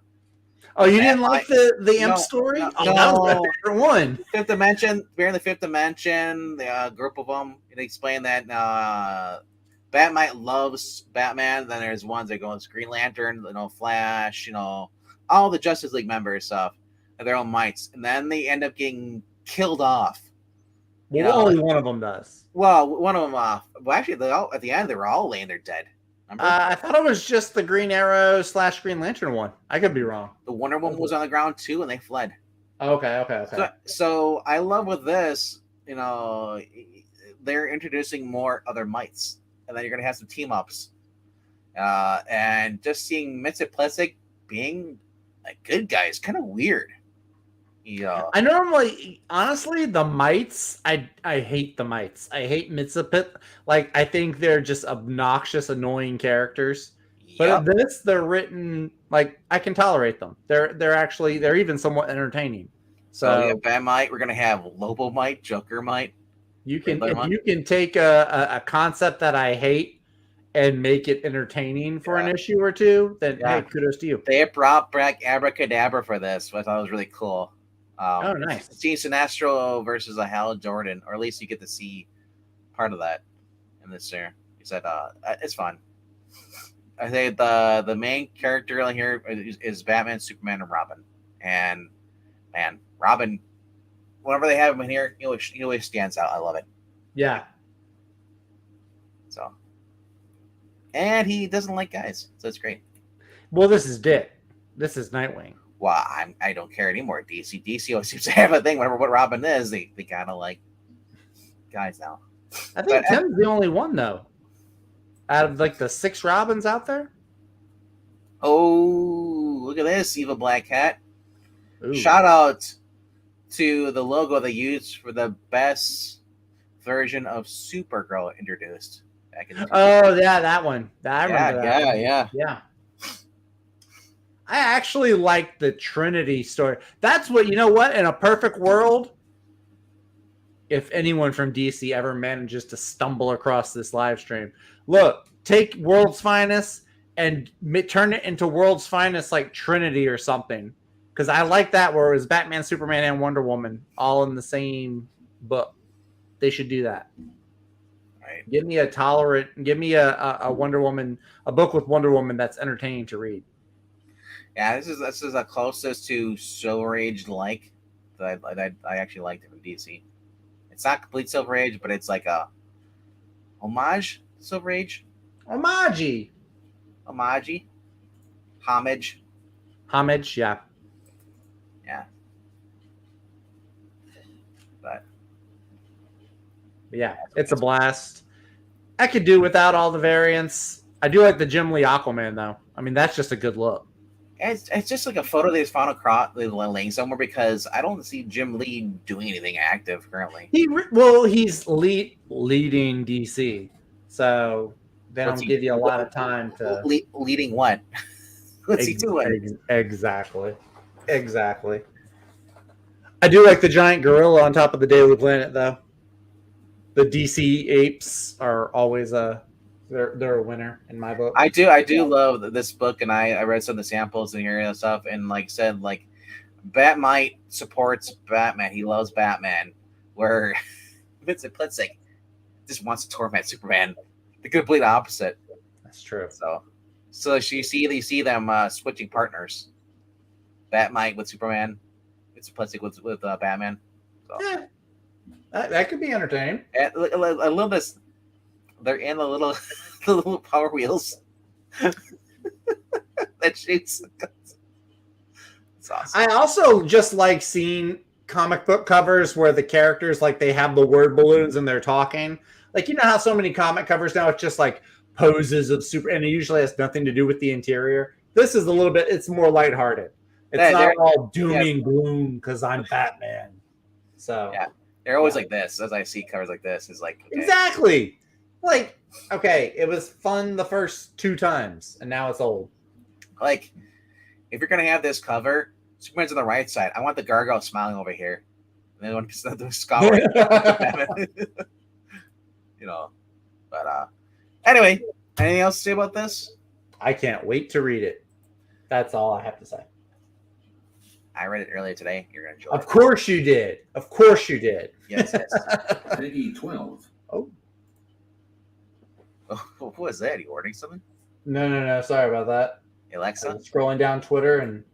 Oh, you didn't like the imp story? No, that was my favorite one. Fifth Dimension. We're in the Fifth Dimension. The group of them. They explain that Batman loves Batman. Then there's ones that go as Green Lantern, you know, Flash, you know, all the Justice League members stuff, and their own mites, and then they end up getting killed off. Well, only one of them does. Well, one of them off. Well, actually, at the end, they were all laying there dead. I thought it was just the Green Arrow / Green Lantern one. I could be wrong. The Wonder Woman was on the ground too, and they fled. Okay. So I love with this, you know, they're introducing more other mites, and then you're gonna have some team ups, and just seeing Mitsiplexic being a good guy is kind of weird. Yeah. I normally, honestly, the mites, I hate the mites. I hate Mitsipit. Like, I think they're just obnoxious, annoying characters. But they're written, like, I can tolerate them. They're even somewhat entertaining. So we have Bat Mite. We're going to have Lobo Mite, Joker Mite. You can take a concept that I hate and make it entertaining for an issue or two, then hey, kudos to you. They brought back Abracadabra for this, which I thought was really cool. Oh, nice. Seeing Sinestro versus a Hal Jordan, or at least you get to see part of that in this year. He said, it's fun. I think the main character here is Batman, Superman, and Robin. And man, Robin, whenever they have him in here, he always stands out. I love it. Yeah. So, and he doesn't like guys, so it's great. Well, this is Dick. This is Nightwing. Well, I don't care anymore. DC always seems to have a thing. Whatever what Robin is, they kind of like guys now. I think Tim's the only one though. out of like the 6 Robins out there. Oh, look at this, Evil Black Cat. Ooh. Shout out to the logo they used for the best version of Supergirl introduced back in the Oh yeah, that one. I remember that. Yeah. I actually like the Trinity story. That's what, you know what? In a perfect world, if anyone from DC ever manages to stumble across this live stream, look, take World's Finest and turn it into World's Finest like Trinity or something. Because I like that, where it was Batman, Superman, and Wonder Woman all in the same book. They should do that. Right. Give me a Wonder Woman, a book with Wonder Woman that's entertaining to read. Yeah, this is the closest to Silver Age like that I actually liked it from DC. It's not complete Silver Age, but it's like a homage to Silver Age. Homage, yeah. Yeah. But yeah, it's a blast. I could do without all the variants. I do like the Jim Lee Aquaman though. I mean, that's just a good look. it's just like a photo they just found across laying somewhere, because I don't see Jim Lee doing anything active currently. He's leading DC, so they don't give you a lot of time to leading what? What's he doing? Exactly. I do like the giant gorilla on top of the Daily Planet, though. The DC apes are always they're a winner in my book. I do love this book, and I read some of the samples and hearing stuff, and like I said, like Batmite supports Batman. He loves Batman, where Vincent Plitzig just wants to torment Superman. The complete opposite. That's true. So you see them switching partners. Batmite with Superman, it's Plitzig with Batman. So. Yeah, that could be entertaining. And a little bit. They're in the little Power Wheels that shoots. It's awesome. I also just like seeing comic book covers where the characters, like, they have the word balloons and they're talking. Like, you know how so many comic covers now, it's just like poses of super, and it usually has nothing to do with the interior. This is a little bit, it's more lighthearted. It's not all doom and gloom because I'm Batman. So yeah, they're always like this. As I see covers like this, is like okay. Exactly. Like, okay, it was fun the first 2 times, and now it's old. Like, if you're gonna have this cover, Superman's on the right side. I want the gargoyle smiling over here, and then the skull. You know, but anyway, anything else to say about this? I can't wait to read it. That's all I have to say. I read it earlier today. You're gonna enjoy it. Of course you did. Of course you did. Yes. Peggy 12. Oh, what was that? Are you ordering something? No. Sorry about that. Alexa? I was scrolling down Twitter and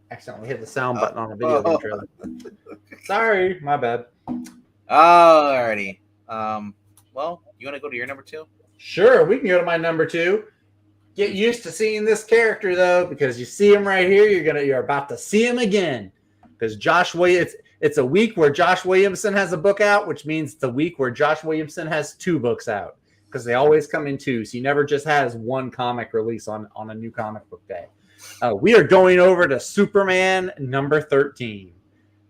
accidentally hit the sound button on a video game trailer. Sorry, my bad. Alrighty. Well, you want to go to your number 2? Sure, we can go to my number 2. Get used to seeing this character though, because you see him right here. You're about to see him again, because it's a week where Josh Williamson has a book out, which means it's a week where Josh Williamson has 2 books out, because they always come in 2. So he never just has one comic release on a new comic book day. We are going over to Superman number 13,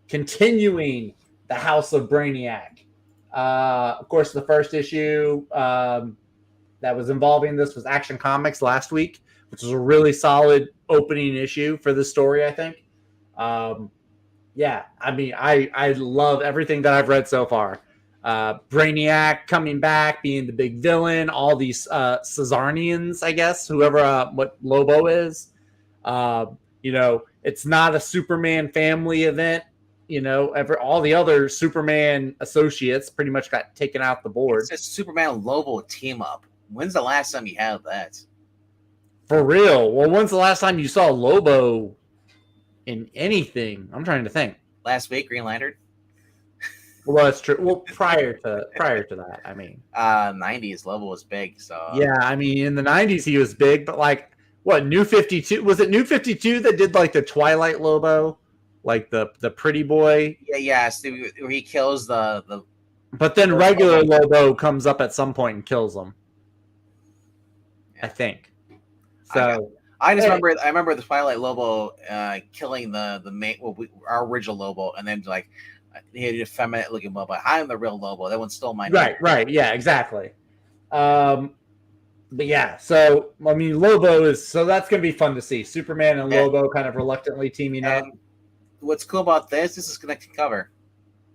continuing the House of Brainiac. Of course, the first issue that was involving this was Action Comics last week, which was a really solid opening issue for the story, I think. Yeah, I mean, I love everything that I've read so far. Brainiac coming back, being the big villain, all these Caesarians, I guess, whoever, what Lobo is. It's not a Superman family event. All the other Superman associates pretty much got taken out the board. It's a Superman Lobo team up. When's the last time you had that? For real? Well, when's the last time you saw Lobo in anything? I'm trying to think. Last week, Green Lantern. Well, that's true. Well, prior to that, I mean, 90s Lobo was big. So yeah, I mean, in the 90s he was big, but like, what, New 52? Was it New 52 that did like the Twilight Lobo, like the pretty boy? Yeah. Where he kills the. But then regular Lobo comes up at some point and kills him. I think. So I remember the Twilight Lobo killing the main, our original Lobo, and then like he had a feminine looking Lobo. I'm the real Lobo. That one stole my name. Right, yeah, exactly. But yeah, so I mean, Lobo is that's gonna be fun to see. Superman and Lobo kind of reluctantly teaming up. What's cool about this is connecting cover.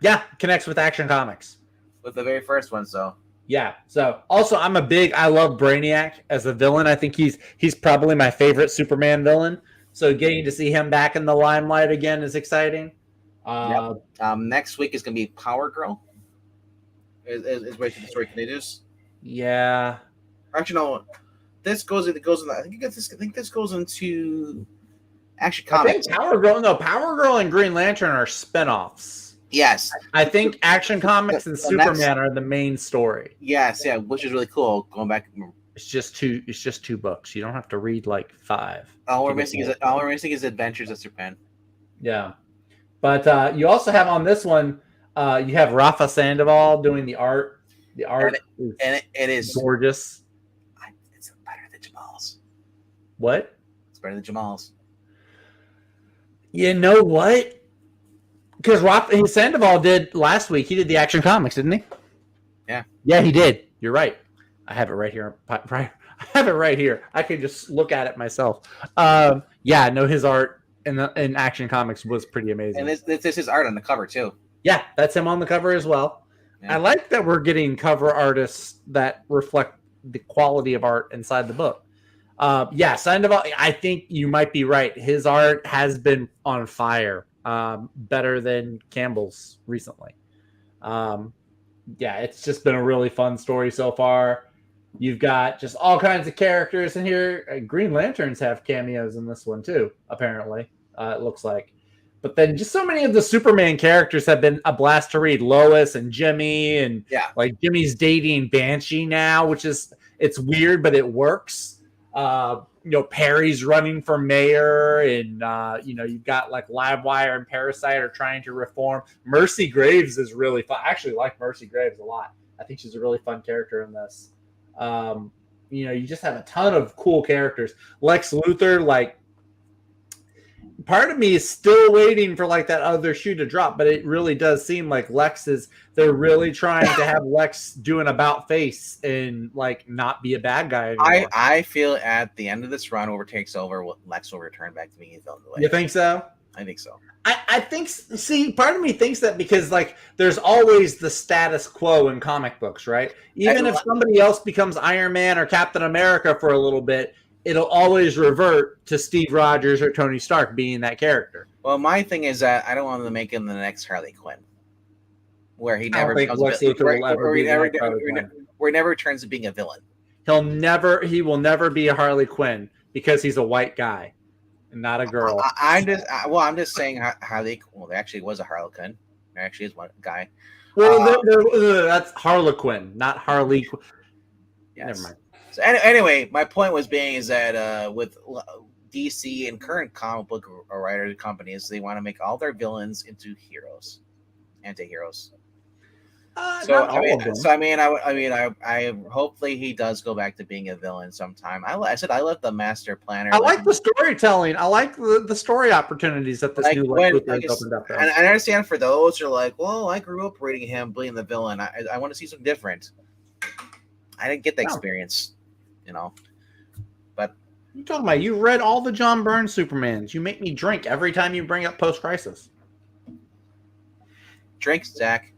Yeah, connects with Action Comics. With the very first one, so. Yeah. So also, I love Brainiac as a villain. I think he's probably my favorite Superman villain. So getting to see him back in the limelight again is exciting. Next week is gonna be Power Girl. Is where the story continues. Yeah. Actually, no. This goes in. I think this goes into Action Comics. Power Girl and Green Lantern are spinoffs. Yes. I think Action Comics and Superman are the main story. Yes, yeah, which is really cool. Going back, it's just two books. You don't have to read like 5. All we're missing is Adventures of Superman. Yeah, but you also have on this one, you have Rafa Sandoval doing the art. The art it is gorgeous. It's better than Jamal's. What? It's better than Jamal's. You know what? Because Sandoval did last week. He did the Action Comics, didn't he? Yeah. Yeah, he did. You're right. I have it right here. I have it right here. I can just look at it myself. Yeah, no, his art in Action Comics was pretty amazing. And this is his art on the cover too. Yeah, that's him on the cover as well. Yeah. I like that we're getting cover artists that reflect the quality of art inside the book. Yeah, Sandoval, I think you might be right. His art has been on fire. Better than Campbell's recently. Yeah, it's just been a really fun story so far. You've got just all kinds of characters in here. Green Lanterns have cameos in this one too, apparently. It looks like. But then just so many of the Superman characters have been a blast to read. Lois and Jimmy, and like Jimmy's dating Banshee now, which is it's weird, but it works. Perry's running for mayor, and you've got like Livewire and Parasite are trying to reform. Mercy Graves is really fun. I actually like Mercy Graves a lot. I think she's a really fun character in this. You just have a ton of cool characters. Lex Luthor, like, part of me is still waiting for like that other shoe to drop, but it really does seem like they're really trying to have Lex do an about face and like not be a bad guy anymore. I feel at the end of this run, whoever takes over, Lex will return back to being a villain. You think so? I think so. I think, part of me thinks that because like there's always the status quo in comic books, right? Even if somebody else becomes Iron Man or Captain America for a little bit, it'll always revert to Steve Rogers or Tony Stark being that character. Well, my thing is that I don't want them to make him the next Harley Quinn, where he never becomes where he never returns to being a villain. He will never be a Harley Quinn because he's a white guy and not a girl. I'm just saying Harley. Well, there actually was a Harlequin. There actually is one guy. Well, that's Harlequin, not Harley. Yes. Never mind. So anyway, my point was being is that with DC and current comic book writer companies, they want to make all their villains into heroes, anti-heroes. I hopefully he does go back to being a villain sometime. I love the Master Planner. I like the storytelling. I like the story opportunities that this new Lex Luthor has opened up. And I understand for those who are like, well, I grew up reading him being the villain. I want to see something different. I didn't get the experience. But you're talking about you read all the John Byrne Supermans. You make me drink every time you bring up Post-Crisis. Drink, Zach.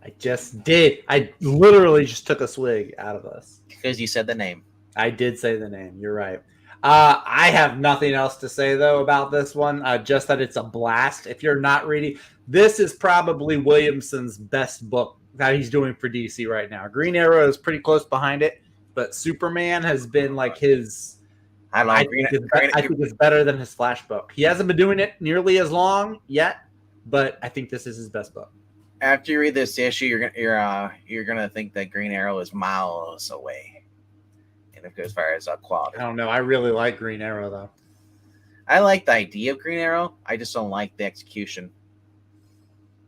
I just did. I literally just took a swig out of this because you said the name. I did say the name. You're right. I have nothing else to say though about this one. Just that it's a blast. If you're not reading, this is probably Williamson's best book that he's doing for DC right now. Green Arrow is pretty close behind it. But Superman has been like his. I think it's better than his Flash book. He hasn't been doing it nearly as long yet, but I think this is his best book. After you read this issue, you're gonna think that Green Arrow is miles away, and as far as quality, I don't know. I really like Green Arrow though. I like the idea of Green Arrow. I just don't like the execution.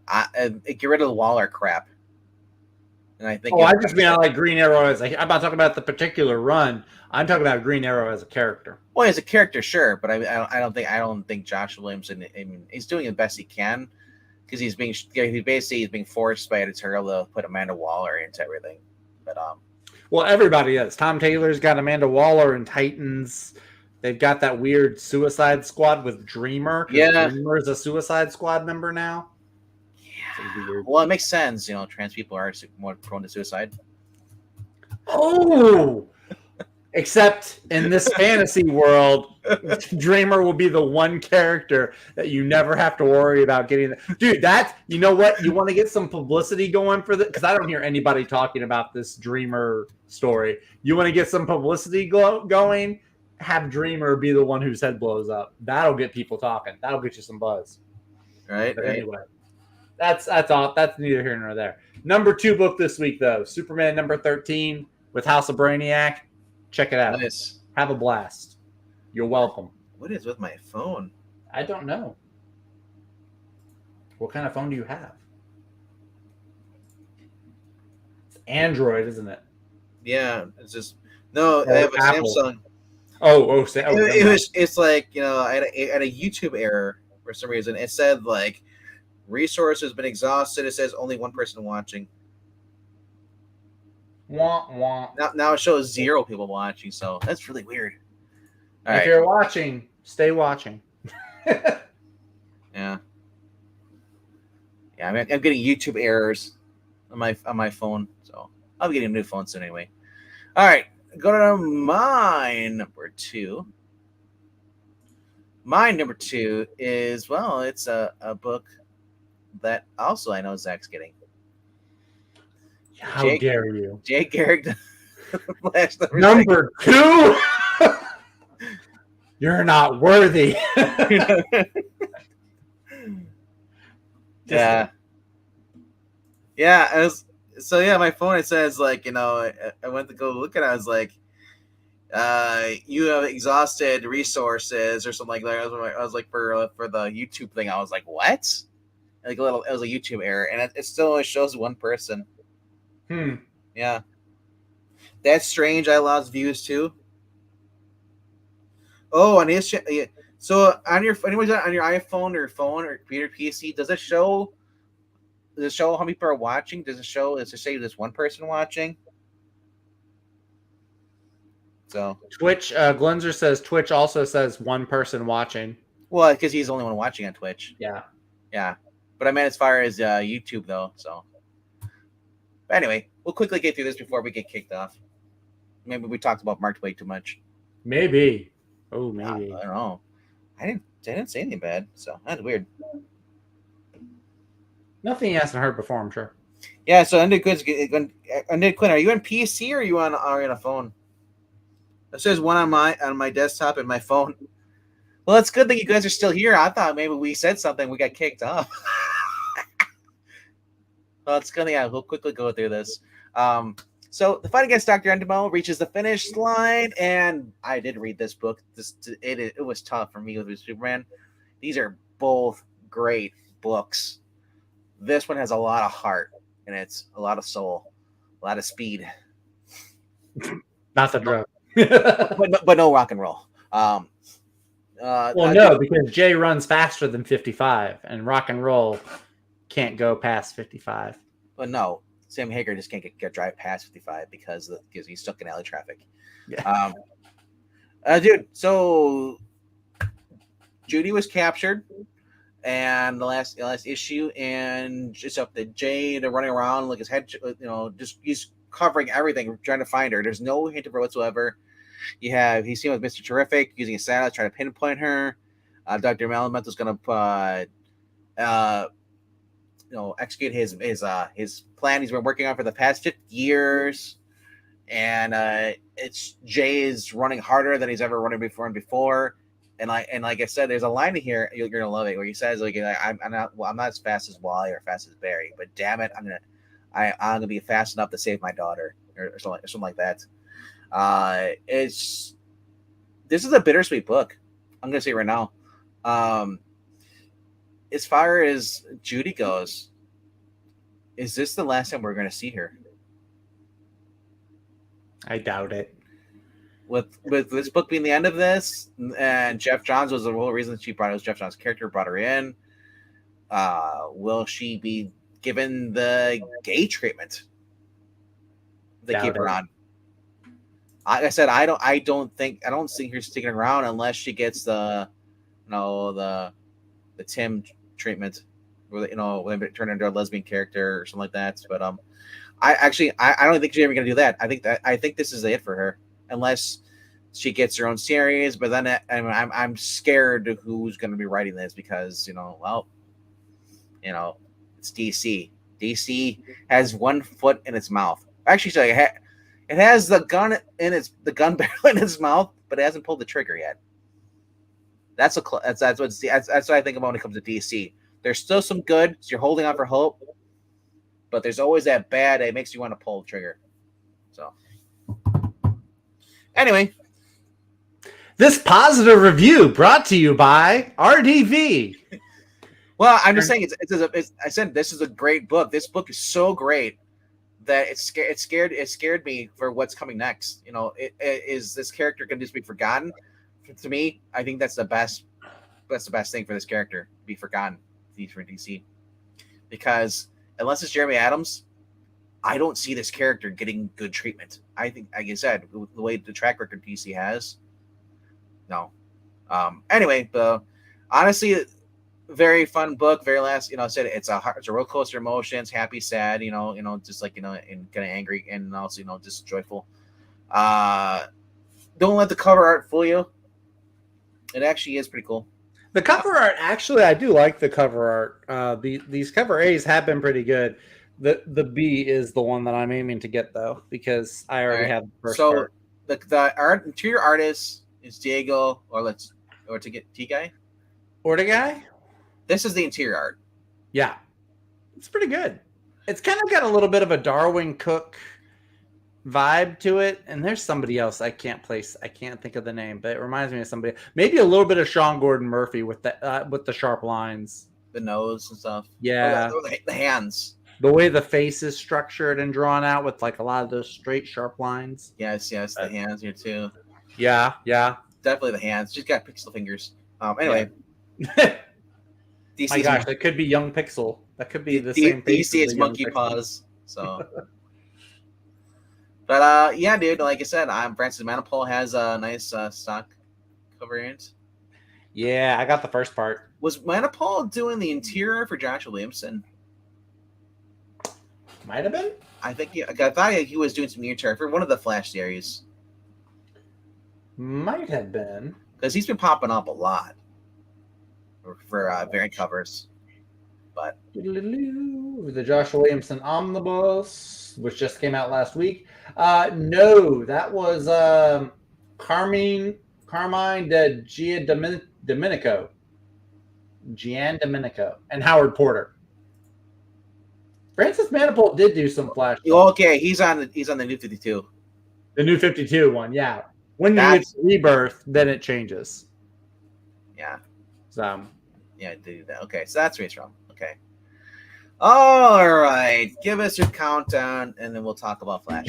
Get rid of the Waller crap. And I think. Oh, I just mean I like Green Arrow as I'm not talking about the particular run. I'm talking about Green Arrow as a character. Well, as a character, sure, but I don't think Josh Williamson. I mean, he's doing the best he can because he's being forced by editorial to put Amanda Waller into everything. But well, everybody is. Tom Taylor's got Amanda Waller in Titans. They've got that weird Suicide Squad with Dreamer. Yeah, Dreamer is a Suicide Squad member now. Yeah. Well, it makes sense. You know, trans people are more prone to suicide. Oh, except in this fantasy world, Dreamer will be the one character that you never have to worry about getting. Dude, you know what? You want to get some publicity going for this? Because I don't hear anybody talking about this Dreamer story. You want to get some publicity going? Have Dreamer be the one whose head blows up. That'll get people talking. That'll get you some buzz. Right. But anyway. That's all. That's neither here nor there. Number 2 book this week, though, Superman number 13 with House of Brainiac. Check it out. Nice. Have a blast. You're welcome. What is with my phone? I don't know. What kind of phone do you have? It's Android, isn't it? Yeah, it's just no. I have a Apple. Samsung. It's like, you know, I had a YouTube error for some reason. It said like resource has been exhausted. It says only one person watching. Wah, wah. Now it shows 0 people watching, so that's really weird. All if you're watching, stay watching. Yeah. Yeah, I'm getting YouTube errors on my phone, so I'll be getting a new phone soon anyway. All right, go to my number 2. My number 2 is, well, it's a book that also I know Zach's getting. How dare you? Jay Garrick. Number 2? You're not worthy. Yeah. Yeah. So my phone, it says like, you know, I went to go look at it. I was like, you have exhausted resources or something like that. I was like, for the YouTube thing, I was like, what? Like it was a YouTube error, and it still only shows one person. Yeah. That's strange. I lost views too. Oh, on his so on your iPhone or phone or computer PC, does it show how many people are watching? Does it say there's one person watching? So Twitch, Glenzer says Twitch also says one person watching. Well, because he's the only one watching on Twitch. Yeah. But I meant as far as YouTube though. So, but anyway, we'll quickly get through this before we get kicked off. Maybe we talked about Mark way too much. Maybe. Oh, maybe. I don't know. I didn't say anything bad, so that's weird. Nothing he hasn't heard before, I'm sure. Yeah. So Undead Quinn, are you on PC or are you on a phone? It says one on my desktop and my phone. Well, it's good that you guys are still here. I thought maybe we said something, we got kicked off. Well, it's gonna. Yeah, we'll quickly go through this. So the fight against Dr. Endemol reaches the finish line, and I did read this book. It was tough for me with Superman. These are both great books. This one has a lot of heart, and it's a lot of soul, a lot of speed. Not the drug. but no rock and roll. No, because Jay runs faster than 55, and rock and roll can't go past 55. But no, Sam Hager just can't get drive past 55 because he's stuck in alley traffic. Yeah. Dude. So Judy was captured, and the last issue, and just up to Jay, they're running around like his head, just he's covering everything, trying to find her. There's no hint of her whatsoever. He's seen with Mr. Terrific using a satellite trying to pinpoint her. Dr. Malamet going to execute his plan he's been working on for the past 50 years. And it's Jay is running harder than he's ever running before. And like I said, there's a line in here you're gonna love it where he says like I'm not as fast as Wally or fast as Barry, but damn it, I'm gonna be fast enough to save my daughter or something like that. This is a bittersweet book. I'm gonna say it right now. As far as Judy goes, is this the last time we're gonna see her? I doubt it. With this book being the end of this, and Jeff Johns was the whole reason she brought it, was Jeff Johns' character brought her in. Will she be given the gay treatment they keep her on? Like I said, I don't see her sticking around unless she gets the Tim treatment, where when they turn into a lesbian character or something like that. But I don't think she's ever gonna do that. I think this is it for her, unless she gets her own series. But then I'm scared of who's gonna be writing this, because it's DC. DC has one foot in its mouth. Actually, it has the gun barrel in its mouth, but it hasn't pulled the trigger yet. That's what I think about when it comes to DC. There's still some good, so you're holding on for hope, but there's always that bad that makes you want to pull the trigger. So, anyway, this positive review brought to you by RDV. Well, I'm just saying, I said this is a great book. This book is so great that it scared me for what's coming next. Is this character going to just be forgotten? To me, I think that's the best thing for this character, be forgotten for DC, because unless it's Jeremy Adams, I don't see this character getting good treatment. I think, like I said, the way the track record DC has, no. Anyway, honestly, very fun book. Very last, I said it's a roller coaster emotions, happy, sad, just like, and kind of angry, and also, just joyful. Don't let the cover art fool you. It actually is pretty cool. The cover art, actually, I do like the cover art. These cover A's have been pretty good. The B is the one that I'm aiming to get, though, because I already have the first part. The interior artist is Diego Ortega. Ortega? This is the interior art. Yeah. It's pretty good. It's kind of got a little bit of a Darwin Cook vibe to it, and there's somebody else I can't think of the name, but it reminds me of somebody. Maybe a little bit of Sean Gordon Murphy with the sharp lines, the nose and stuff. Yeah, the hands, the way the face is structured and drawn out with like a lot of those straight sharp lines. Yes, the hands here too. Yeah, definitely the hands. She's got pixel fingers. Anyway, my gosh, that could be Young Pixel. That could be the same face. DC is monkey paws. So. But yeah, dude, like I said, Francis Manapul has a nice stock covariant. Yeah, I got the first part. Was Manapul doing the interior for Joshua Williamson? Might have been. I thought he was doing some interior for one of the Flash series. Might have been, because he's been popping up a lot for variant covers. But the Joshua Williamson Omnibus, which just came out last week. No, that was Carmine de Giandomenico, and Howard Porter. Francis Manapul did do some Flash. Okay, he's on the New 52. The New 52 one, yeah. When you get Rebirth, then it changes. Yeah. So. Yeah, do that. Okay, so that's where it's from. Okay. All right. Give us your countdown, and then we'll talk about Flash.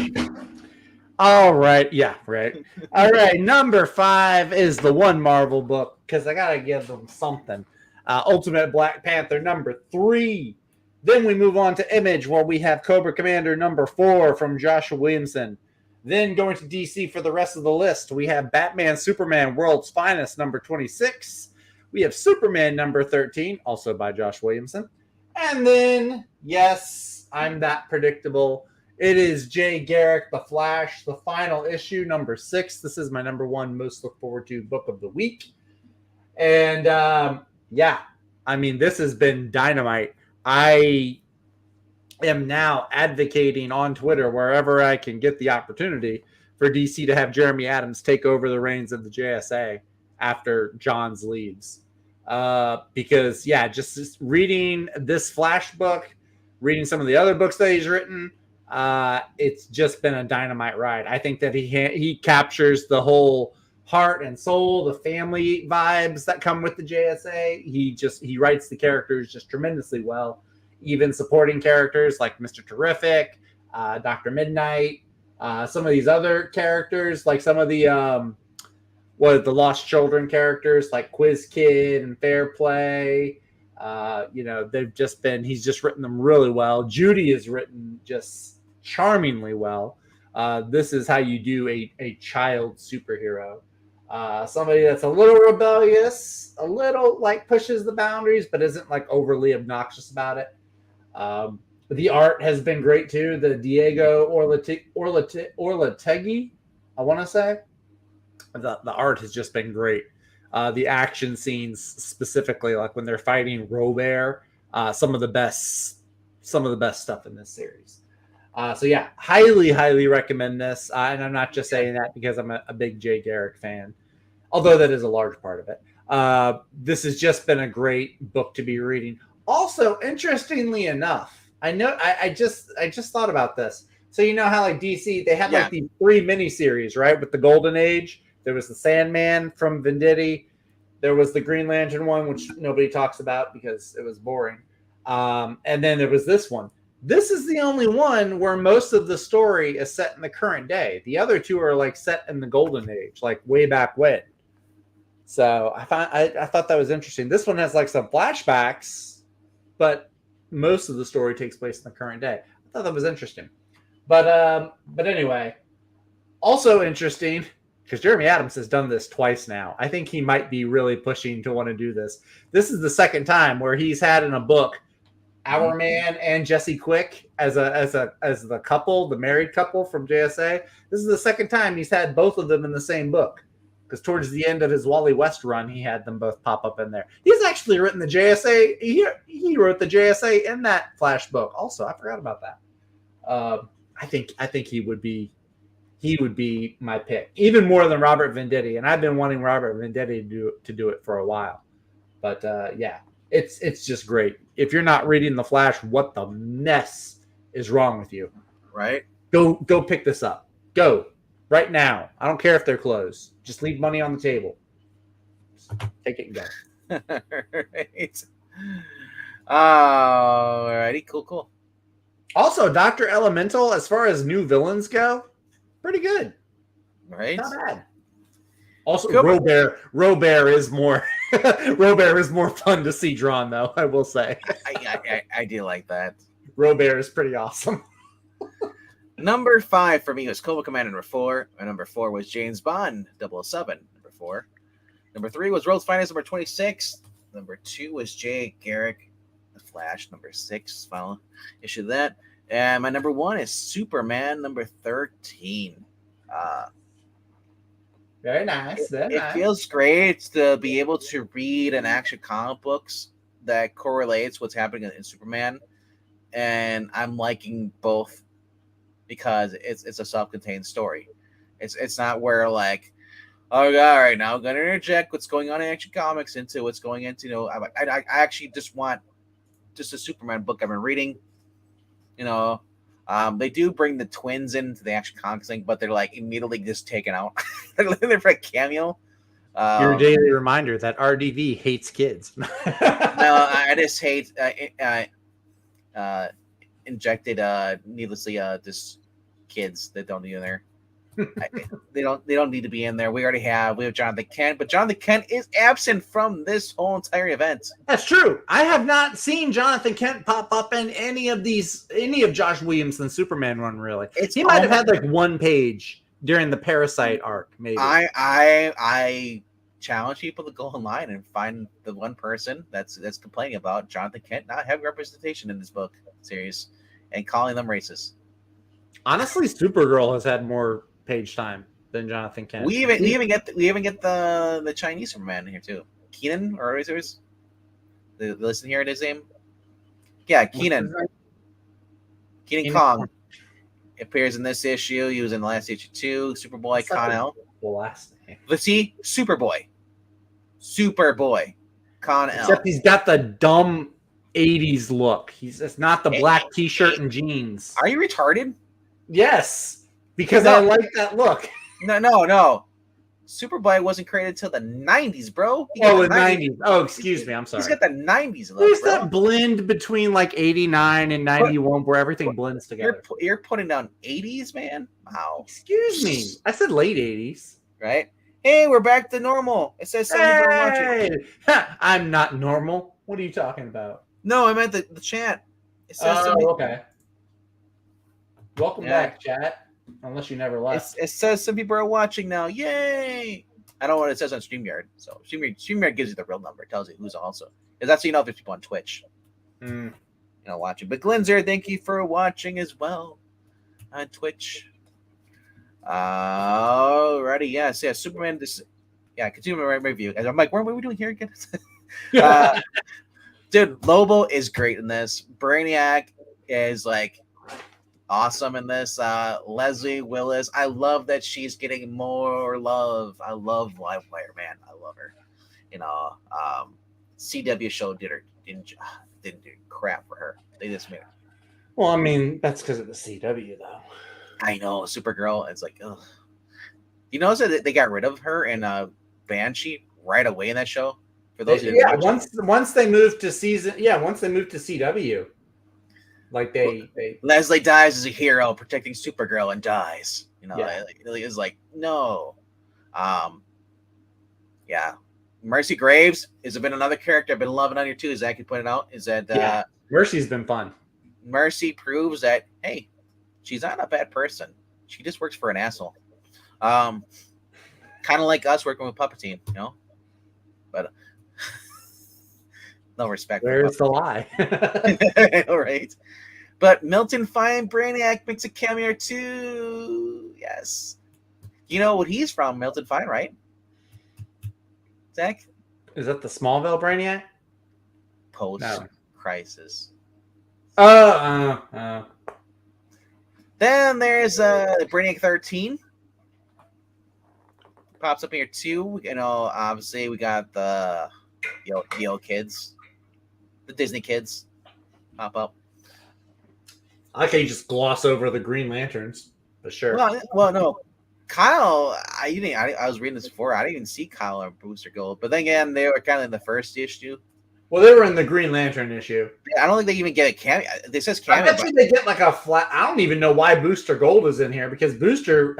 All right. Yeah, right. All right. Number 5 is the one Marvel book, because I got to give them something. Ultimate Black Panther, number 3. Then we move on to Image, where we have Cobra Commander, number 4 from Joshua Williamson. Then going to DC for the rest of the list, we have Batman Superman World's Finest, number 26. We have Superman number 13, also by Josh Williamson. And then, yes, I'm that predictable. It is Jay Garrick, The Flash, the final issue, number 6. This is my number 1 most look forward to book of the week. And, yeah, I mean, this has been dynamite. I am now advocating on Twitter, wherever I can get the opportunity, for DC to have Jeremy Adams take over the reins of the JSA after Johns leaves. Because just reading this Flash book, reading some of the other books that he's written, it's just been a dynamite ride. I think that he captures the whole heart and soul, the family vibes that come with the JSA. He writes the characters just tremendously well, even supporting characters like Mr. Terrific, Dr. Midnight, Some of these other characters, like some of the the Lost Children characters, like Quiz Kid and Fair Play. He's just written them really well. Judy is written just charmingly well. This is how you do a child superhero. Somebody that's a little rebellious, a little like pushes the boundaries, but isn't like overly obnoxious about it. The art has been great too. The Diego Orlategui, I want to say. The art has just been great. The action scenes specifically, like when they're fighting Robert, some of the best stuff in this series. So yeah, highly recommend this. And I'm not just saying that because I'm a big Jay Garrick fan, although that is a large part of it. This has just been a great book to be reading. Also, interestingly enough, I just thought about this. So you know how like DC, they had like these 3 miniseries, right? With the Golden Age. There was the Sandman from Venditti. There was the Green Lantern one, which nobody talks about because it was boring. And then there was this one. This is the only one where most of the story is set in the current day. The other 2 are like set in the Golden Age, like way back when. So I thought that was interesting. This one has like some flashbacks, but most of the story takes place in the current day. I thought that was interesting. But anyway, also interesting, because Jeremy Adams has done this twice now. I think he might be really pushing to want to do this. This is the second time where he's had in a book Our Man and Jesse Quick as the couple, the married couple from JSA. This is the second time he's had both of them in the same book. Because towards the end of his Wally West run, he had them both pop up in there. He's actually written the JSA. He wrote the JSA in that Flash book. Also, I forgot about that. I think he would be my pick, even more than Robert Venditti. And I've been wanting Robert Venditti to do it for a while. But yeah, it's just great. If you're not reading the Flash, what the mess is wrong with you? Right? Go pick this up. Go right now. I don't care if they're closed. Just leave money on the table. Just take it and go. Right. Alrighty, cool. Also, Dr. Elemental, as far as new villains go, pretty good. Right? Not bad. Also, Robert is more Robert is more fun to see drawn, though, I will say. I do like that. Robert is pretty awesome. Number 5 for me was Cobra Commander number 4. And number 4 was James Bond 007, number 4. Number 3 was World's Finest, number 26. Number 2 was Jay Garrick, The Flash, number 6. Final issue of that. And my number 1 is Superman, number 13. Very nice. It feels great to be able to read an action comic books that correlates what's happening in Superman. And I'm liking both because it's a self-contained story. It's not where like, oh god, all right, now I'm gonna interject what's going on in Action Comics into what's going into. I actually just want just a Superman book I've been reading. They do bring the twins into the Action Comics thing, but they're like immediately just taken out. They're for a cameo. Your daily reminder that RDV hates kids. No, I just hate injected needlessly just kids that don't need in there. They don't need to be in there. We have Jonathan Kent, but Jonathan Kent is absent from this whole entire event. That's true. I have not seen Jonathan Kent pop up in any of Josh Williamson's Superman run. Really, he might have had like one page during the Parasite arc. Maybe I challenge people to go online and find the one person that's complaining about Jonathan Kent not having representation in this book series and calling them racist. Honestly, Supergirl has had more page time than Jonathan Kent. We even get the Chinese Superman here too. Keenan or is it listen here at his name? Yeah, Keenan. Keenan Kong appears in this issue. He was in the last issue too. Superboy Con-El. The last name. Let's see, Superboy Con-El. Except he's got the dumb 80s look. It's not the black t-shirt and jeans. Are you retarded? Yes, because I like that look. No. Superboy wasn't created till the 90s, bro. Oh, the 90s. Oh, excuse me. I'm sorry. He's got the 90s look, There's bro. that blend between like 89 and 91 where everything blends together. You're putting down 80s, man? Wow. Excuse me. I said late 80s. Right? Hey, we're back to normal. It says something about watching. I'm not normal. What are you talking about? No, I meant the chat. It says Oh, okay. Welcome back, chat. Unless you never left. It says some people are watching now. Yay! I don't know what it says on StreamYard. So StreamYard gives you the real number. It tells you who's also. Because that's how you know if there's people on Twitch. Watching. But Glenzer, thank you for watching as well on Twitch. Alrighty, yes, yeah. Superman. Continue my review. And I'm like, what are we doing here again? Dude, Lobo is great in this. Brainiac is like awesome in this. Leslie Willis, I love that she's getting more love. I love Livewire, man. I love her. CW show didn't do crap for her. They just made her. Well, I mean, that's because of the CW, though. I know, Supergirl. It's like, ugh. You notice that they got rid of her in Banshee right away in that show. For those who didn't watch once they moved to CW, like they Leslie dies as a hero protecting Supergirl and dies. It's like no, Mercy Graves has been another character I've been loving on here too. As Zach had pointed out, is that Mercy's been fun. Mercy proves that hey, she's not a bad person. She just works for an asshole. Kind of like us working with Puppetine, but no respect. Where's the lie? All right. But Milton Fine Brainiac makes a cameo too. Yes. You know what he's from, Milton Fine, right? Zach? Is that the Smallville Brainiac? Post-crisis. Then Then there's Brainiac 13. Pops up here too. Obviously we got the Yo kids. The Disney kids pop up. I like how you just gloss over the Green Lanterns, but sure. Well, no. Kyle, I was reading this before. I didn't even see Kyle or Booster Gold. But then again, they were kind of in the first issue. Well, they were in the Green Lantern issue. I don't think they even get a cameo. It says cameo. I bet you they get like a flat. I don't even know why Booster Gold is in here because Booster